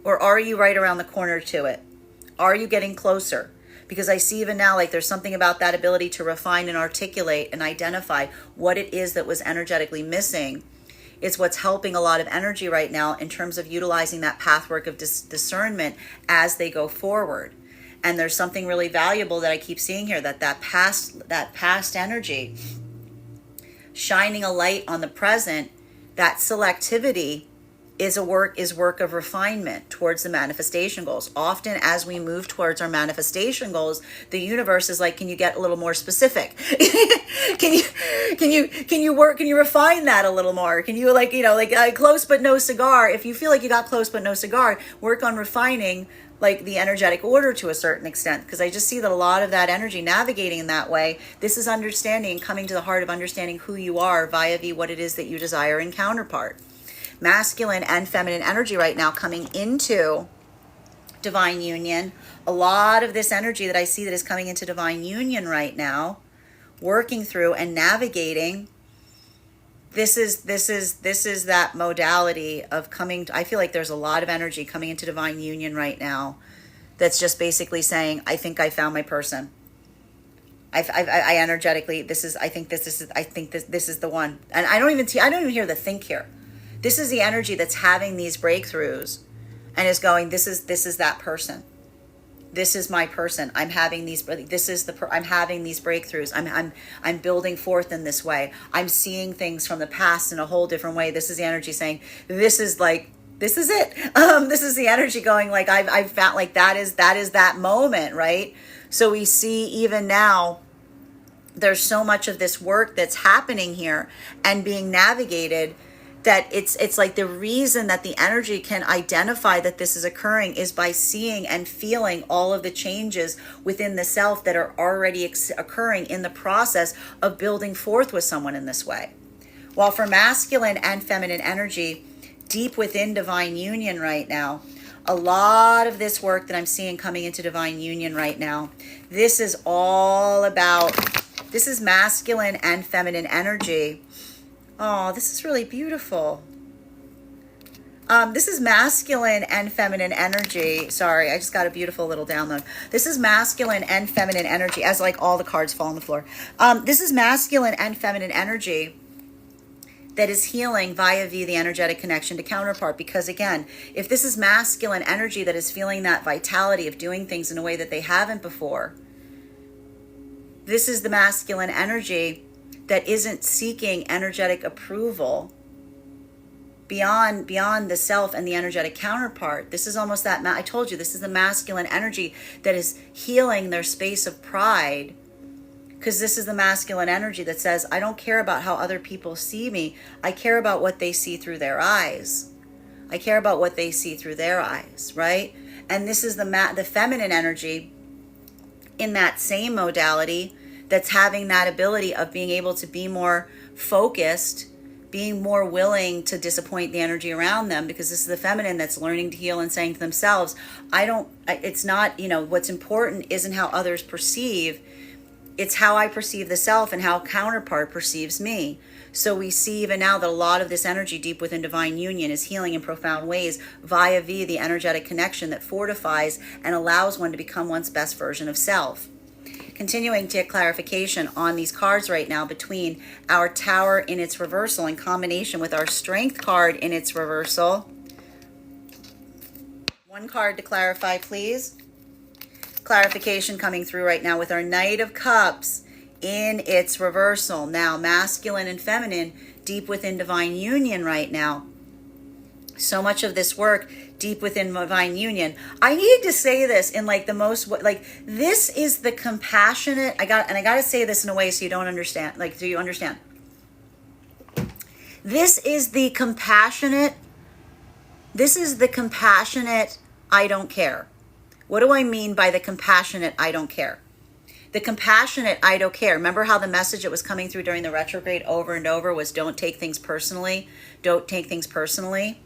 Or are you right around the corner to it? Are you getting closer? Because I see even now, like there's something about that ability to refine and articulate and identify what it is that was energetically missing. It's what's helping a lot of energy right now in terms of utilizing that pathwork of discernment as they go forward. And there's something really valuable that I keep seeing here, that past energy, shining a light on the present, that selectivity is work of refinement towards the manifestation goals. Often as we move towards our manifestation goals, the universe is like, can you get a little more specific? Can you refine that a little more? Can you close but no cigar? If you feel like you got close but no cigar, work on refining like the energetic order to a certain extent, because I just see that a lot of that energy navigating in that way. This is understanding, coming to the heart of understanding who you are via what it is that you desire in counterpart. Masculine and feminine energy right now coming into divine union. A lot of this energy that I see that is coming into divine union right now, working through and navigating. This is that modality of coming. I feel like there's a lot of energy coming into divine union right now that's just basically saying, I think I found my person. I energetically, this is the one. And I don't even hear the think here. This is the energy that's having these breakthroughs and is going, this is that person. This is my person. I'm having these. I'm having these breakthroughs. I'm building forth in this way. I'm seeing things from the past in a whole different way. This is the energy saying, this is it. This is the energy going like, I've found, like, that is that moment, right? So we see even now, there's so much of this work that's happening here and being navigated, that it's like the reason that the energy can identify that this is occurring is by seeing and feeling all of the changes within the self that are already occurring in the process of building forth with someone in this way. While for masculine and feminine energy, deep within divine union right now, a lot of this work that I'm seeing coming into divine union right now, this is all about, this is masculine and feminine energy. Oh, this is really beautiful. This is masculine and feminine energy. Sorry, I just got a beautiful little download. This is masculine and feminine energy, as like all the cards fall on the floor. This is masculine and feminine energy that is healing via the energetic connection to counterpart. Because again, if this is masculine energy that is feeling that vitality of doing things in a way that they haven't before, this is the masculine energy that isn't seeking energetic approval beyond the self and the energetic counterpart. This is almost that, I told you, this is the masculine energy that is healing their space of pride, because this is the masculine energy that says, I don't care about how other people see me. I care about what they see through their eyes. I care about what they see through their eyes, right? And this is the feminine energy in that same modality, that's having that ability of being able to be more focused, being more willing to disappoint the energy around them, because this is the feminine that's learning to heal and saying to themselves, it's not, what's important isn't how others perceive, it's how I perceive the self and how counterpart perceives me. So we see even now that a lot of this energy deep within divine union is healing in profound ways via the energetic connection that fortifies and allows one to become one's best version of self. Continuing to get clarification on these cards right now between our Tower in its reversal in combination with our Strength card in its reversal. One card to clarify, please. Clarification coming through right now with our Knight of Cups in its reversal. Now, masculine and feminine deep within divine union right now. So much of this work deep within divine union. I need to say this in like the most, like, this is the compassionate, I got to say this in a way so you don't understand. Like, do you understand? This is the compassionate, I don't care. What do I mean by the compassionate I don't care? The compassionate I don't care. Remember how the message that was coming through during the retrograde over and over was don't take things personally. Don't take things personally.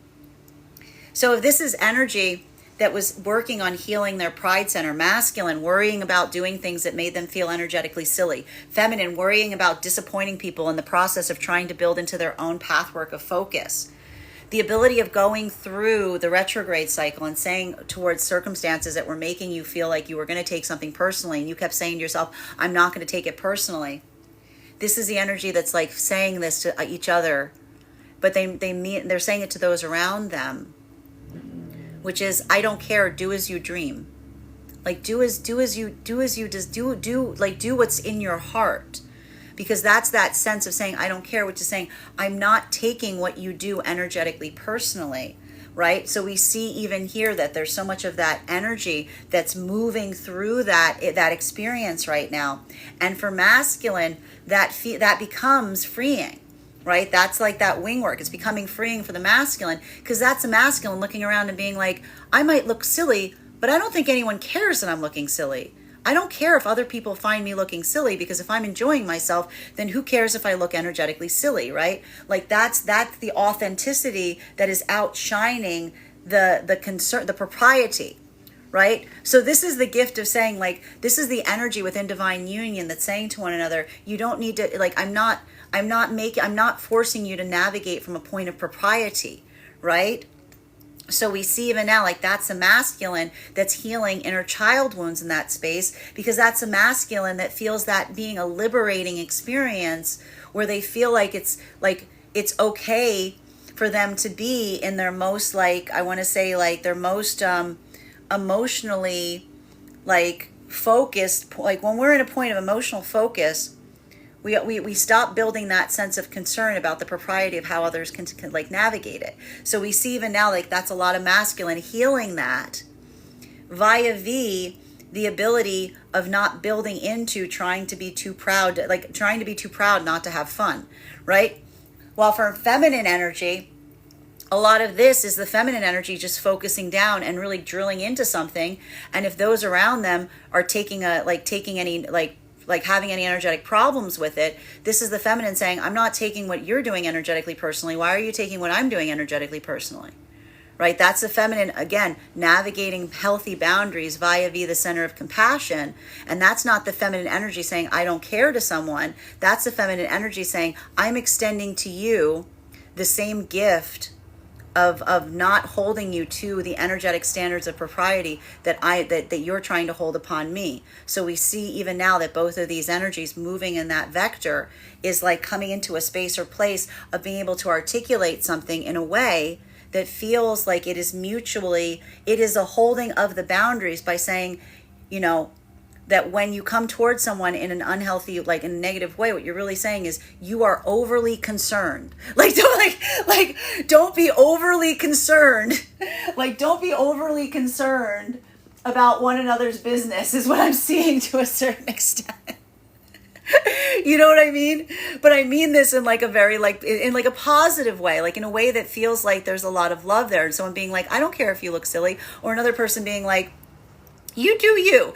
So if this is energy that was working on healing their pride center, masculine, worrying about doing things that made them feel energetically silly, feminine, worrying about disappointing people in the process of trying to build into their own pathwork of focus, the ability of going through the retrograde cycle and saying towards circumstances that were making you feel like you were going to take something personally, and you kept saying to yourself, I'm not going to take it personally. This is the energy that's like saying this to each other, but they're saying it to those around them, which is, I don't care, do as you dream. Like, do what's in your heart. because that's that sense of saying, I don't care, which is saying, I'm not taking what you do energetically personally, right? So we see even here that there's so much of that energy that's moving through that experience right now. And for masculine, that becomes freeing, right? That's like that wing work. It's becoming freeing for the masculine, because that's a masculine looking around and being like, I might look silly, but I don't think anyone cares that I'm looking silly. I don't care if other people find me looking silly, because if I'm enjoying myself, then who cares if I look energetically silly, right? Like that's the authenticity that is outshining the concern, the propriety, right? So this is the gift of saying, like, this is the energy within divine union that's saying to one another, you don't need to, like, I'm not forcing you to navigate from a point of propriety, right? So we see even now, like, that's a masculine that's healing inner child wounds in that space, because that's a masculine that feels that being a liberating experience, where they feel like it's okay for them to be in their most, like, I want to say, like, their most emotionally, like, focused. Like, when we're in a point of emotional focus, we stop building that sense of concern about the propriety of how others can like navigate it. So we see even now, like, that's a lot of masculine healing that via the ability of not building into trying to be too proud, like trying to be too proud not to have fun, right? While for feminine energy, a lot of this is the feminine energy just focusing down and really drilling into something. And if those around them are taking any having any energetic problems with it, this is the feminine saying, I'm not taking what you're doing energetically personally. Why are you taking what I'm doing energetically personally? Right? That's the feminine, again, navigating healthy boundaries via the center of compassion. And that's not the feminine energy saying, I don't care to someone. That's the feminine energy saying, I'm extending to you the same gift of not holding you to the energetic standards of propriety that you're trying to hold upon me. So we see even now that both of these energies moving in that vector is like coming into a space or place of being able to articulate something in a way that feels like it is a holding of the boundaries by saying, that when you come towards someone in an unhealthy, like in a negative way, what you're really saying is you are overly concerned. Don't be overly concerned. Don't be overly concerned about one another's business is what I'm seeing to a certain extent. You know what I mean? But I mean this in like a very in a positive way, like in a way that feels like there's a lot of love there. And someone being like, I don't care if you look silly, or another person being like, you do you,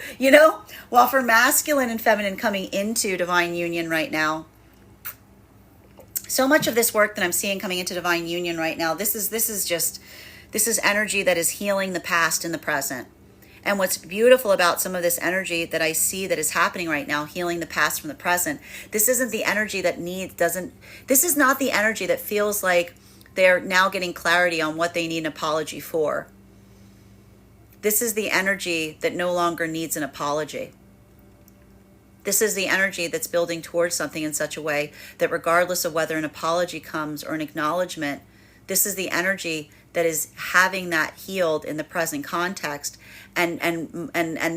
While for masculine and feminine coming into divine union right now, so much of this work that I'm seeing coming into divine union right now, this is energy that is healing the past and the present. And what's beautiful about some of this energy that I see that is happening right now, healing the past from the present, this isn't the energy this is not the energy that feels like they're now getting clarity on what they need an apology for. This is the energy that no longer needs an apology. This is the energy that's building towards something in such a way that regardless of whether an apology comes or an acknowledgement, this is the energy that is having that healed in the present context. And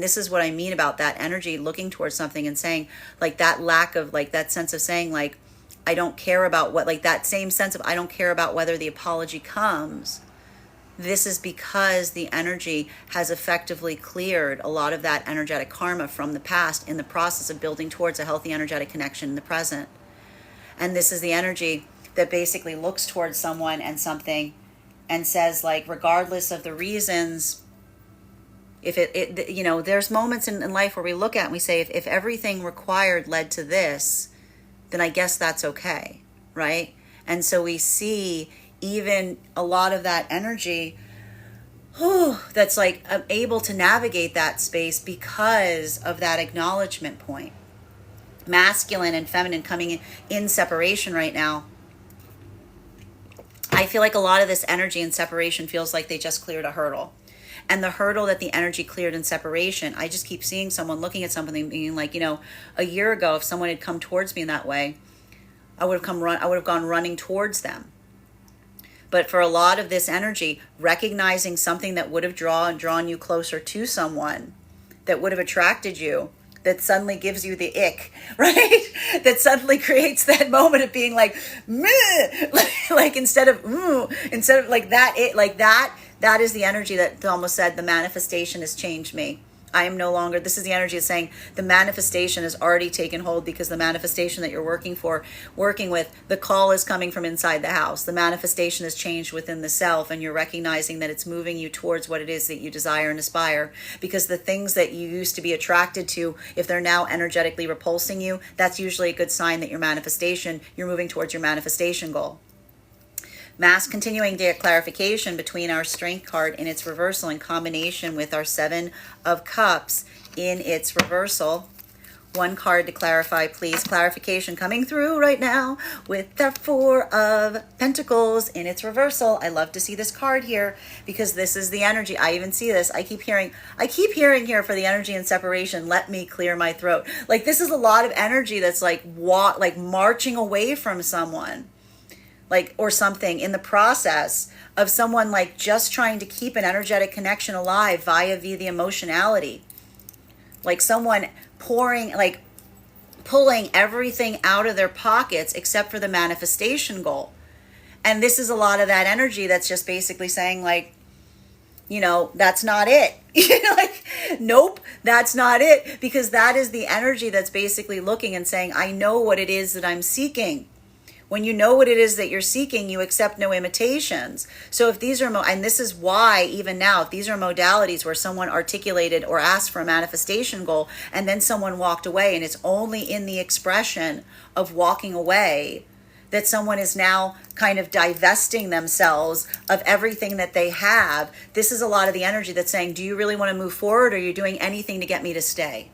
this is what I mean about that energy looking towards something and saying, like, that lack of, like, that sense of saying, like, I don't care about what, like that same sense of I don't care about whether the apology comes. This is because the energy has effectively cleared a lot of that energetic karma from the past in the process of building towards a healthy energetic connection in the present. And this is the energy that basically looks towards someone and something and says, like, regardless of the reasons, if there's moments in life where we look at and we say, if everything required led to this, then I guess that's okay, right? And so we see even a lot of that energy that's like able to navigate that space because of that acknowledgement point. Masculine and feminine coming in separation right now. I feel like a lot of this energy in separation feels like they just cleared a hurdle. And the hurdle that the energy cleared in separation, I just keep seeing someone looking at something being like, a year ago, if someone had come towards me in that way, I would have gone running towards them. But for a lot of this energy, recognizing something that would have drawn you closer to someone, that would have attracted you, that suddenly gives you the ick, right? That suddenly creates that moment of being like, meh, like instead of like that, that is the energy that almost said the manifestation has changed me. I am no longer, this is the energy of saying the manifestation has already taken hold, because the manifestation that you're working with, the call is coming from inside the house. The manifestation has changed within the self, and you're recognizing that it's moving you towards what it is that you desire and aspire. Because the things that you used to be attracted to, if they're now energetically repulsing you, that's usually a good sign that you're moving towards your manifestation goal. Continuing to get clarification between our Strength card in its reversal in combination with our Seven of Cups in its reversal. One card to clarify, please. Clarification coming through right now with the Four of Pentacles in its reversal. I love to see this card here because this is the energy. I even see this. I keep hearing here for the energy and separation. Let me clear my throat. Like, this is a lot of energy that's like marching away from someone. Like, or something in the process of someone like just trying to keep an energetic connection alive via the emotionality. Like someone pulling everything out of their pockets except for the manifestation goal. And this is a lot of that energy that's just basically saying like, that's not it. Like, nope, that's not it. Because that is the energy that's basically looking and saying, I know what it is that I'm seeking. When you know what it is that you're seeking, you accept no imitations. So if these are, and this is why even now, if these are modalities where someone articulated or asked for a manifestation goal and then someone walked away, and it's only in the expression of walking away that someone is now kind of divesting themselves of everything that they have, this is a lot of the energy that's saying, do you really want to move forward, or are you doing anything to get me to stay?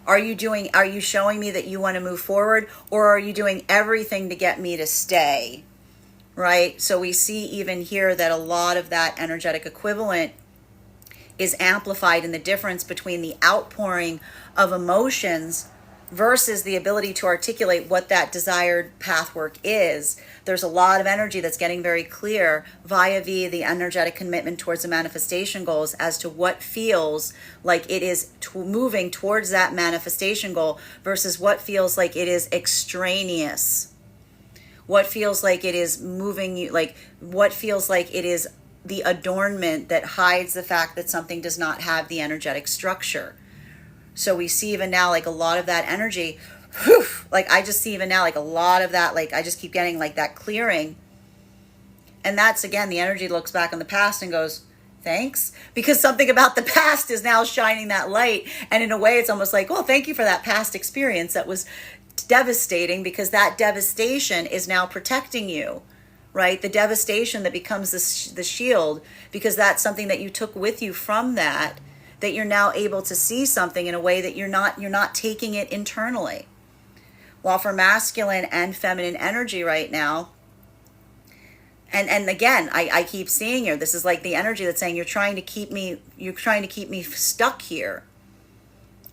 Are you showing me that you want to move forward, or are you doing everything to get me to stay? Right? So we see even here that a lot of that energetic equivalent is amplified in the difference between the outpouring of emotions versus the ability to articulate what that desired pathwork is. There's a lot of energy that's getting very clear via the energetic commitment towards the manifestation goals as to what feels like it is moving towards that manifestation goal versus what feels like it is extraneous. What feels like it is moving you, like what feels like it is the adornment that hides the fact that something does not have the energetic structure. So we see even now like a lot of that energy, like I just see even now like a lot of that, like I just keep getting like that clearing. And that's, again, the energy looks back on the past and goes, thanks, because something about the past is now shining that light. And in a way, it's almost like, well, thank you for that past experience that was devastating, because that devastation is now protecting you, right? The devastation that becomes the shield, because that's something that you took with you from that you're now able to see something in a way that you're not taking it internally. While for masculine and feminine energy right now, and again, I keep seeing here, this is like the energy that's saying you're trying to keep me stuck here.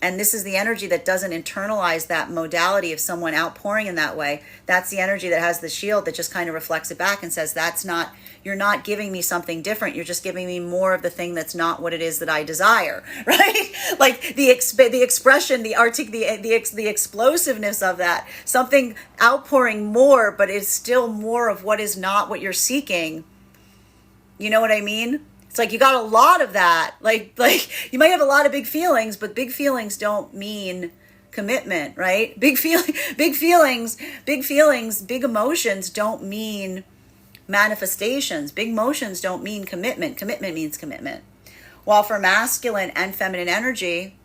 And this is the energy that doesn't internalize that modality of someone outpouring in that way. That's the energy that has the shield that just kind of reflects it back and says, you're not giving me something different. You're just giving me more of the thing that's not what it is that I desire, right? Like the expression, the explosiveness of that, something outpouring more, but it's still more of what is not what you're seeking. You know what I mean? It's like you got a lot of that. Like you might have a lot of big feelings, but big feelings don't mean commitment, right? Big feelings, big emotions don't mean manifestations. Big emotions don't mean commitment. Commitment means commitment. While for masculine and feminine energy,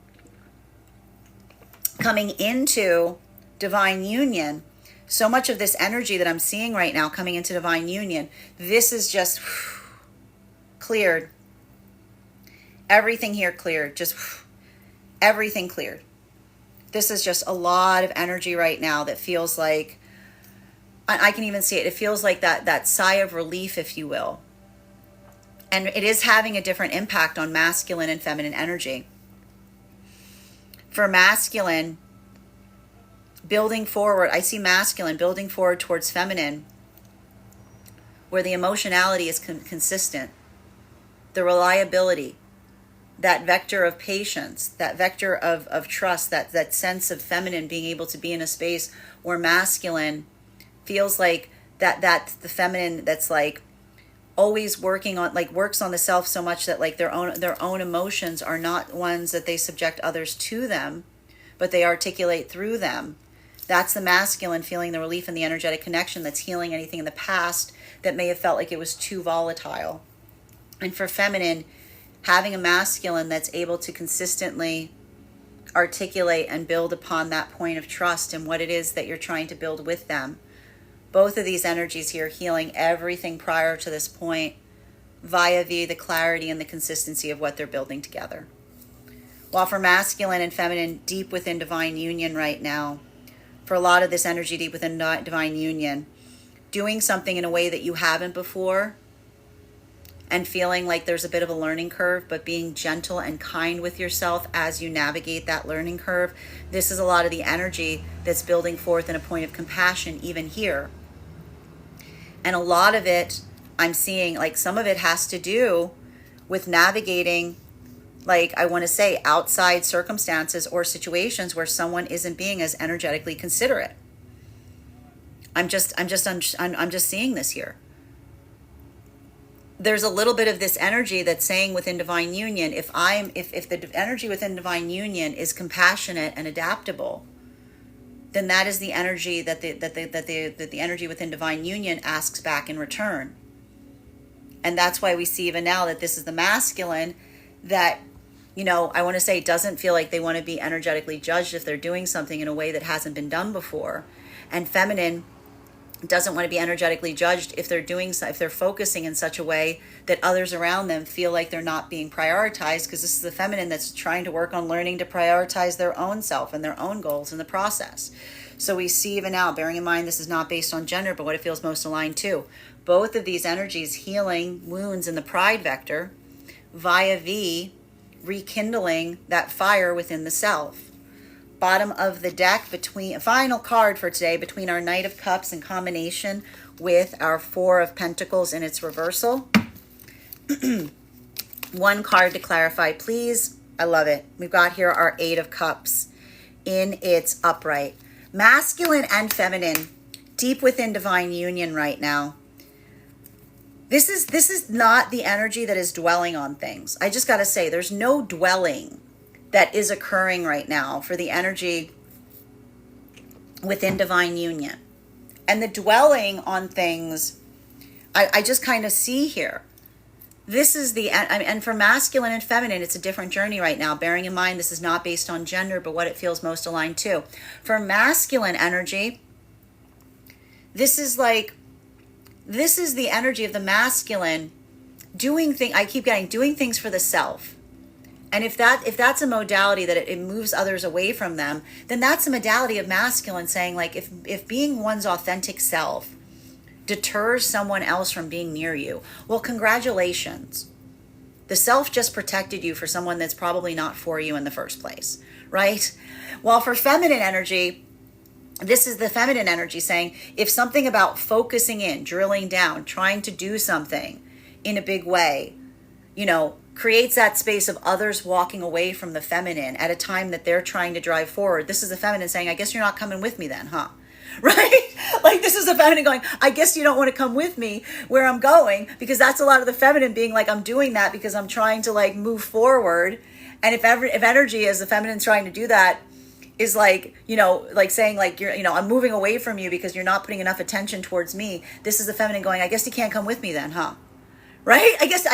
coming into divine union, so much of this energy that I'm seeing right now coming into divine union, this is just cleared. Everything here cleared. Just everything cleared. This is just a lot of energy right now that feels like, I can even see it. It feels like that sigh of relief, if you will. And it is having a different impact on masculine and feminine energy. For masculine, building forward, I see masculine building forward towards feminine, where the emotionality is consistent. The reliability, that vector of patience, that vector of trust, that sense of feminine being able to be in a space where masculine feels like that's the feminine that's like always working on, like works on the self so much that like their own emotions are not ones that they subject others to them, but they articulate through them. That's the masculine feeling the relief and the energetic connection that's healing anything in the past that may have felt like it was too volatile. And for feminine, having a masculine that's able to consistently articulate and build upon that point of trust and what it is that you're trying to build with them. Both of these energies here healing everything prior to this point via the clarity and the consistency of what they're building together. While for masculine and feminine, deep within divine union right now, for a lot of this energy deep within divine union, doing something in a way that you haven't before and feeling like there's a bit of a learning curve, but being gentle and kind with yourself as you navigate that learning curve. This is a lot of the energy that's building forth in a point of compassion even here. And a lot of it, I'm seeing, like some of it has to do with navigating, like I want to say, outside circumstances or situations where someone isn't being as energetically considerate. I'm just seeing this here. There's a little bit of this energy that's saying within divine union, if the energy within divine union is compassionate and adaptable, then that is the energy that the energy within divine union asks back in return. And that's why we see even now that this is the masculine that, you know, I want to say doesn't feel like they want to be energetically judged if they're doing something in a way that hasn't been done before. And feminine doesn't want to be energetically judged if they're focusing in such a way that others around them feel like they're not being prioritized, because this is the feminine that's trying to work on learning to prioritize their own self and their own goals in the process. So we see even now, bearing in mind this is not based on gender, but what it feels most aligned to, both of these energies healing wounds in the pride vector via rekindling that fire within the self. Bottom of the deck, between final card for today, between our Knight of Cups in combination with our Four of Pentacles in its reversal. One card to clarify, please. I love it. We've got here our Eight of Cups in its upright. Masculine and feminine, deep within divine union right now. This is not the energy that is dwelling on things. I just got to say, there's no dwelling that is occurring right now for the energy within divine union. And the dwelling on things, I just kind of see here. This is and for masculine and feminine, it's a different journey right now. Bearing in mind, this is not based on gender, but what it feels most aligned to. For masculine energy, this is the energy of the masculine doing things for the self. And if that's a modality that it moves others away from them, then that's a modality of masculine saying, like, if being one's authentic self deters someone else from being near you, well, congratulations. The self just protected you for someone that's probably not for you in the first place, right? While for feminine energy, this is the feminine energy saying, if something about focusing in, drilling down, trying to do something in a big way, you know, creates that space of others walking away from the feminine at a time that they're trying to drive forward. This is the feminine saying, I guess you're not coming with me then, huh? Right? Like, this is the feminine going, I guess you don't want to come with me where I'm going, because that's a lot of the feminine being like, I'm doing that because I'm trying to like move forward. And if energy as the feminine trying to do that is like, you know, like saying like, you're, you know, I'm moving away from you because you're not putting enough attention towards me. This is the feminine going, I guess you can't come with me then, huh? Right? I guess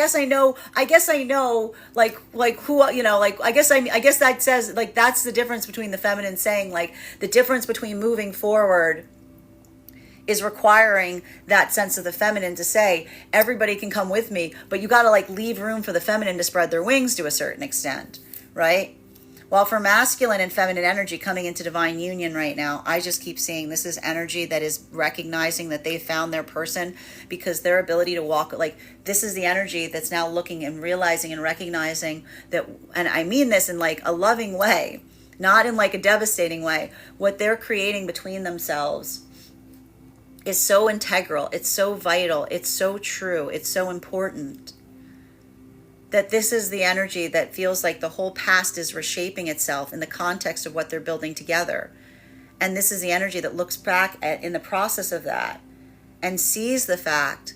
I know, like who, you know, like, I guess that says, like, that's the difference between the feminine saying, like, the difference between moving forward is requiring that sense of the feminine to say, everybody can come with me, but you got to like leave room for the feminine to spread their wings to a certain extent, right? While for masculine and feminine energy coming into divine union right now, I just keep seeing this is energy that is recognizing that they found their person, because their ability to walk, like, this is the energy that's now looking and realizing and recognizing that, and I mean this in like a loving way, not in like a devastating way, what they're creating between themselves is so integral, it's so vital, it's so true, it's so important that this is the energy that feels like the whole past is reshaping itself in the context of what they're building together. And this is the energy that looks back at in the process of that and sees the fact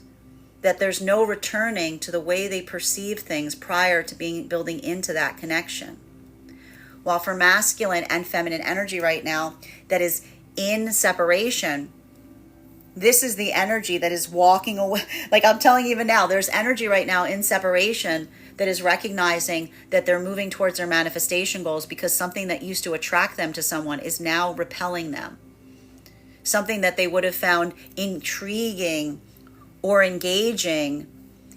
that there's no returning to the way they perceive things prior to building into that connection. While for masculine and feminine energy right now that is in separation, this is the energy that is walking away. Like I'm telling you even now, there's energy right now in separation that is recognizing that they're moving towards their manifestation goals because something that used to attract them to someone is now repelling them. Something that they would have found intriguing or engaging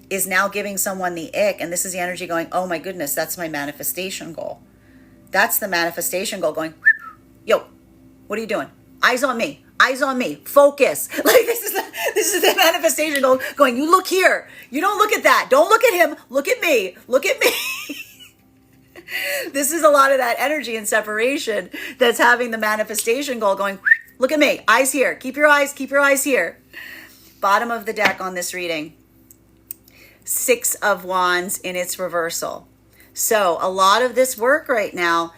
is now giving someone the ick. And this is the energy going, oh my goodness, that's my manifestation goal. That's the manifestation goal going, yo, what are you doing? Eyes on me. Eyes on me. Focus. Like this is the manifestation goal going, you look here. You don't look at that. Don't look at him. Look at me. Look at me. This is a lot of that energy in separation that's having the manifestation goal going, look at me. Eyes here. Keep your eyes here. Bottom of the deck on this reading. 6 of Wands in its reversal. So a lot of this work right now,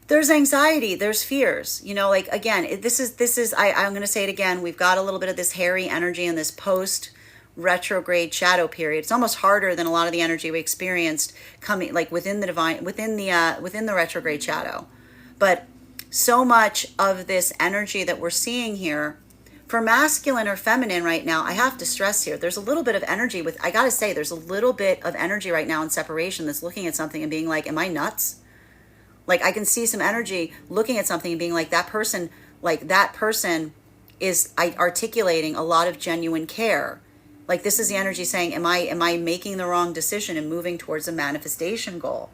there's anxiety, there's fears, like again, this is, I'm going to say it again. We've got a little bit of this hairy energy in this post retrograde shadow period. It's almost harder than a lot of the energy we experienced coming like within the retrograde shadow. But so much of this energy that we're seeing here for masculine or feminine right now, I have to stress here, there's a little bit of energy I got to say, there's a little bit of energy right now in separation that's looking at something and being like, am I nuts? Like I can see some energy looking at something and being like that person is articulating a lot of genuine care. Like this is the energy saying, am I making the wrong decision and moving towards a manifestation goal?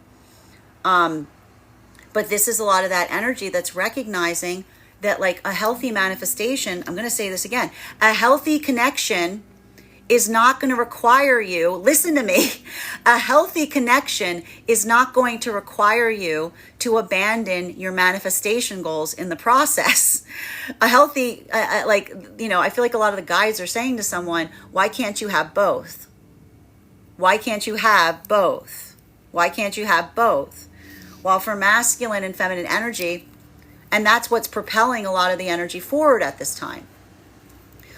But this is a lot of that energy that's recognizing that like a healthy manifestation, I'm going to say this again, a healthy connection is not going to require you, listen to me, a healthy connection is not going to require you to abandon your manifestation goals in the process. A healthy, I feel like a lot of the guides are saying to someone, why can't you have both? Why can't you have both? Why can't you have both? While for masculine and feminine energy, and that's what's propelling a lot of the energy forward at this time.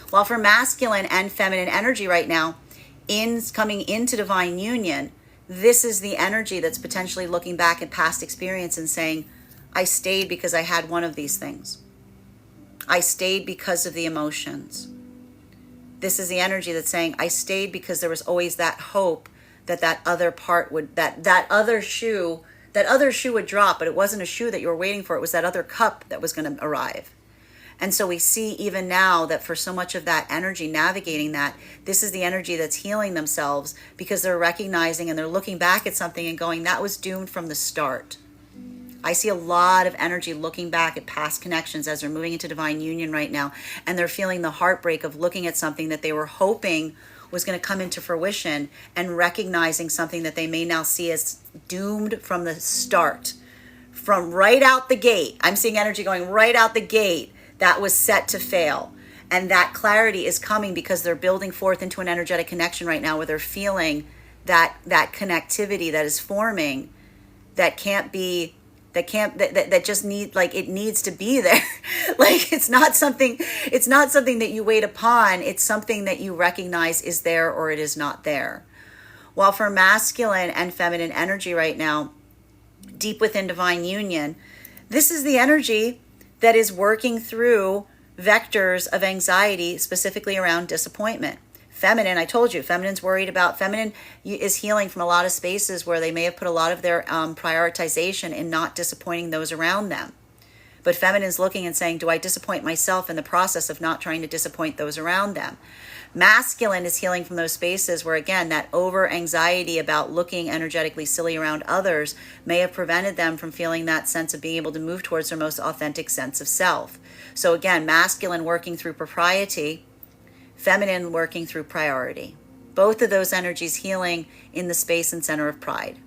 While for masculine and feminine energy right now, coming into divine union, this is the energy that's potentially looking back at past experience and saying, I stayed because I had one of these things. I stayed because of the emotions. This is the energy that's saying, I stayed because there was always that hope that other part would, that other shoe would drop, but it wasn't a shoe that you were waiting for. It was that other cup that was going to arrive. And so we see even now that for so much of that energy navigating that, this is the energy that's healing themselves because they're recognizing and they're looking back at something and going, that was doomed from the start. I see a lot of energy looking back at past connections as they're moving into divine union right now. And they're feeling the heartbreak of looking at something that they were hoping was going to come into fruition and recognizing something that they may now see as doomed from the start. From right out the gate. I'm seeing energy going right out the gate. That was set to fail. And that clarity is coming because they're building forth into an energetic connection right now where they're feeling that connectivity that is forming that just need, like it needs to be there. Like it's not something that you wait upon. It's something that you recognize is there or it is not there. While for masculine and feminine energy right now, deep within divine union, this is the energy that is working through vectors of anxiety, specifically around disappointment. Feminine, I told you, feminine is healing from a lot of spaces where they may have put a lot of their prioritization in not disappointing those around them. But feminine is looking and saying, do I disappoint myself in the process of not trying to disappoint those around them? Masculine is healing from those spaces where, again, that over anxiety about looking energetically silly around others may have prevented them from feeling that sense of being able to move towards their most authentic sense of self. So again, masculine working through propriety, feminine working through priority. Both of those energies healing in the space and center of pride.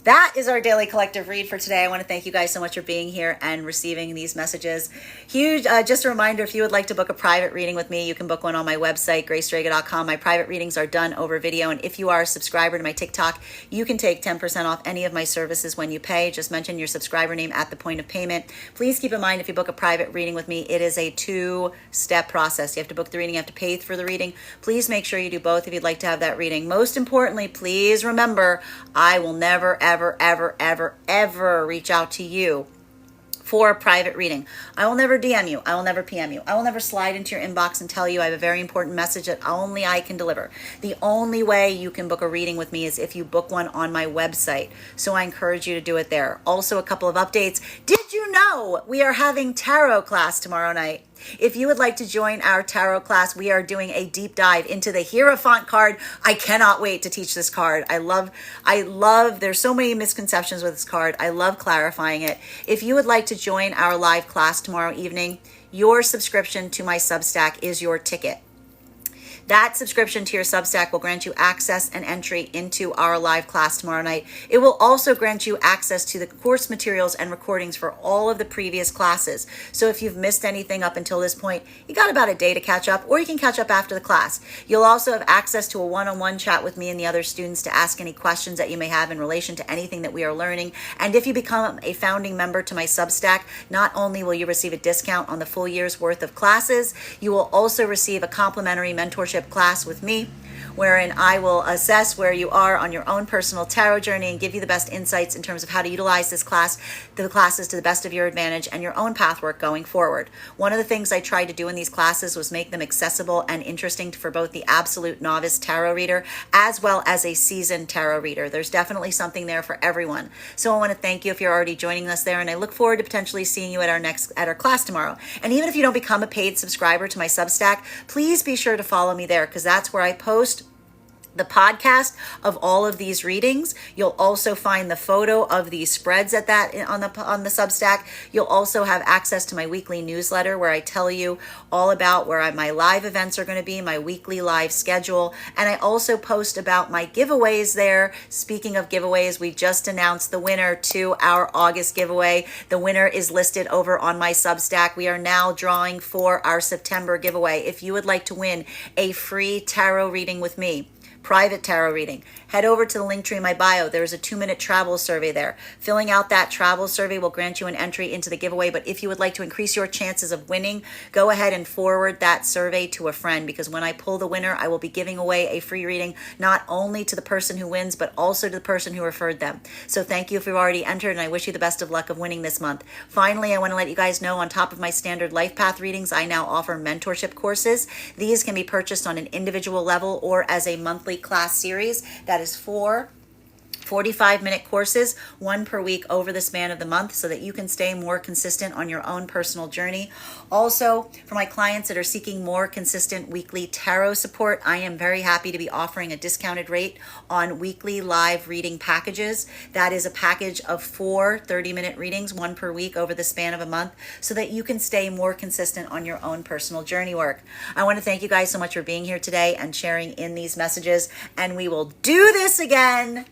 That is our daily collective read for today. I want to thank you guys so much for being here and receiving these messages. Huge, just a reminder, if you would like to book a private reading with me, you can book one on my website, gracestrega.com. My private readings are done over video. And if you are a subscriber to my TikTok, you can take 10% off any of my services when you pay. Just mention your subscriber name at the point of payment. Please keep in mind, if you book a private reading with me, it is a 2-step process. You have to book the reading, you have to pay for the reading. Please make sure you do both if you'd like to have that reading. Most importantly, please remember, I will never, ever reach out to you for a private reading. I will never DM you. I will never PM you. I will never slide into your inbox and tell you I have a very important message that only I can deliver. The only way you can book a reading with me is if you book one on my website. So I encourage you to do it there. Also, a couple of updates. Did you know we are having tarot class tomorrow night? If you would like to join our tarot class, we are doing a deep dive into the Hierophant card. I cannot wait to teach this card. I love, there's so many misconceptions with this card. I love clarifying it. If you would like to join our live class tomorrow evening, your subscription to my Substack is your ticket. That subscription to your Substack will grant you access and entry into our live class tomorrow night. It will also grant you access to the course materials and recordings for all of the previous classes. So if you've missed anything up until this point, you got about a day to catch up, or you can catch up after the class. You'll also have access to a one-on-one chat with me and the other students to ask any questions that you may have in relation to anything that we are learning. And if you become a founding member to my Substack, not only will you receive a discount on the full year's worth of classes, you will also receive a complimentary mentorship class with me, wherein I will assess where you are on your own personal tarot journey and give you the best insights in terms of how to utilize the classes to the best of your advantage and your own pathwork going forward. One of the things I tried to do in these classes was make them accessible and interesting for both the absolute novice tarot reader as well as a seasoned tarot reader. There's definitely something there for everyone. So I want to thank you if you're already joining us there, and I look forward to potentially seeing you at our class tomorrow. And even if you don't become a paid subscriber to my Substack, please be sure to follow me there, because that's where I post the podcast of all of these readings. You'll also find the photo of these spreads at that on the Substack. You'll also have access to my weekly newsletter, where I tell you all about where my live events are going to be, my weekly live schedule. And I also post about my giveaways there. Speaking of giveaways, we just announced the winner to our August giveaway. The winner is listed over on my Substack. We are now drawing for our September giveaway. If you would like to win a free tarot reading with me, private tarot reading, head over to the link tree in my bio. There's a 2-minute travel survey there. Filling out that travel survey will grant you an entry into the giveaway. But if you would like to increase your chances of winning, go ahead and forward that survey to a friend, because when I pull the winner, I will be giving away a free reading, not only to the person who wins, but also to the person who referred them. So thank you if you've already entered, and I wish you the best of luck of winning this month. Finally, I want to let you guys know, on top of my standard life path readings, I now offer mentorship courses. These can be purchased on an individual level or as a monthly class series. That is 4 45-minute courses, 1 per week over the span of the month, so that you can stay more consistent on your own personal journey. Also, for my clients that are seeking more consistent weekly tarot support, I am very happy to be offering a discounted rate on weekly live reading packages. That is a package of 4 30-minute readings, 1 per week over the span of a month, so that you can stay more consistent on your own personal journey work. I want to thank you guys so much for being here today and sharing in these messages, and we will do this again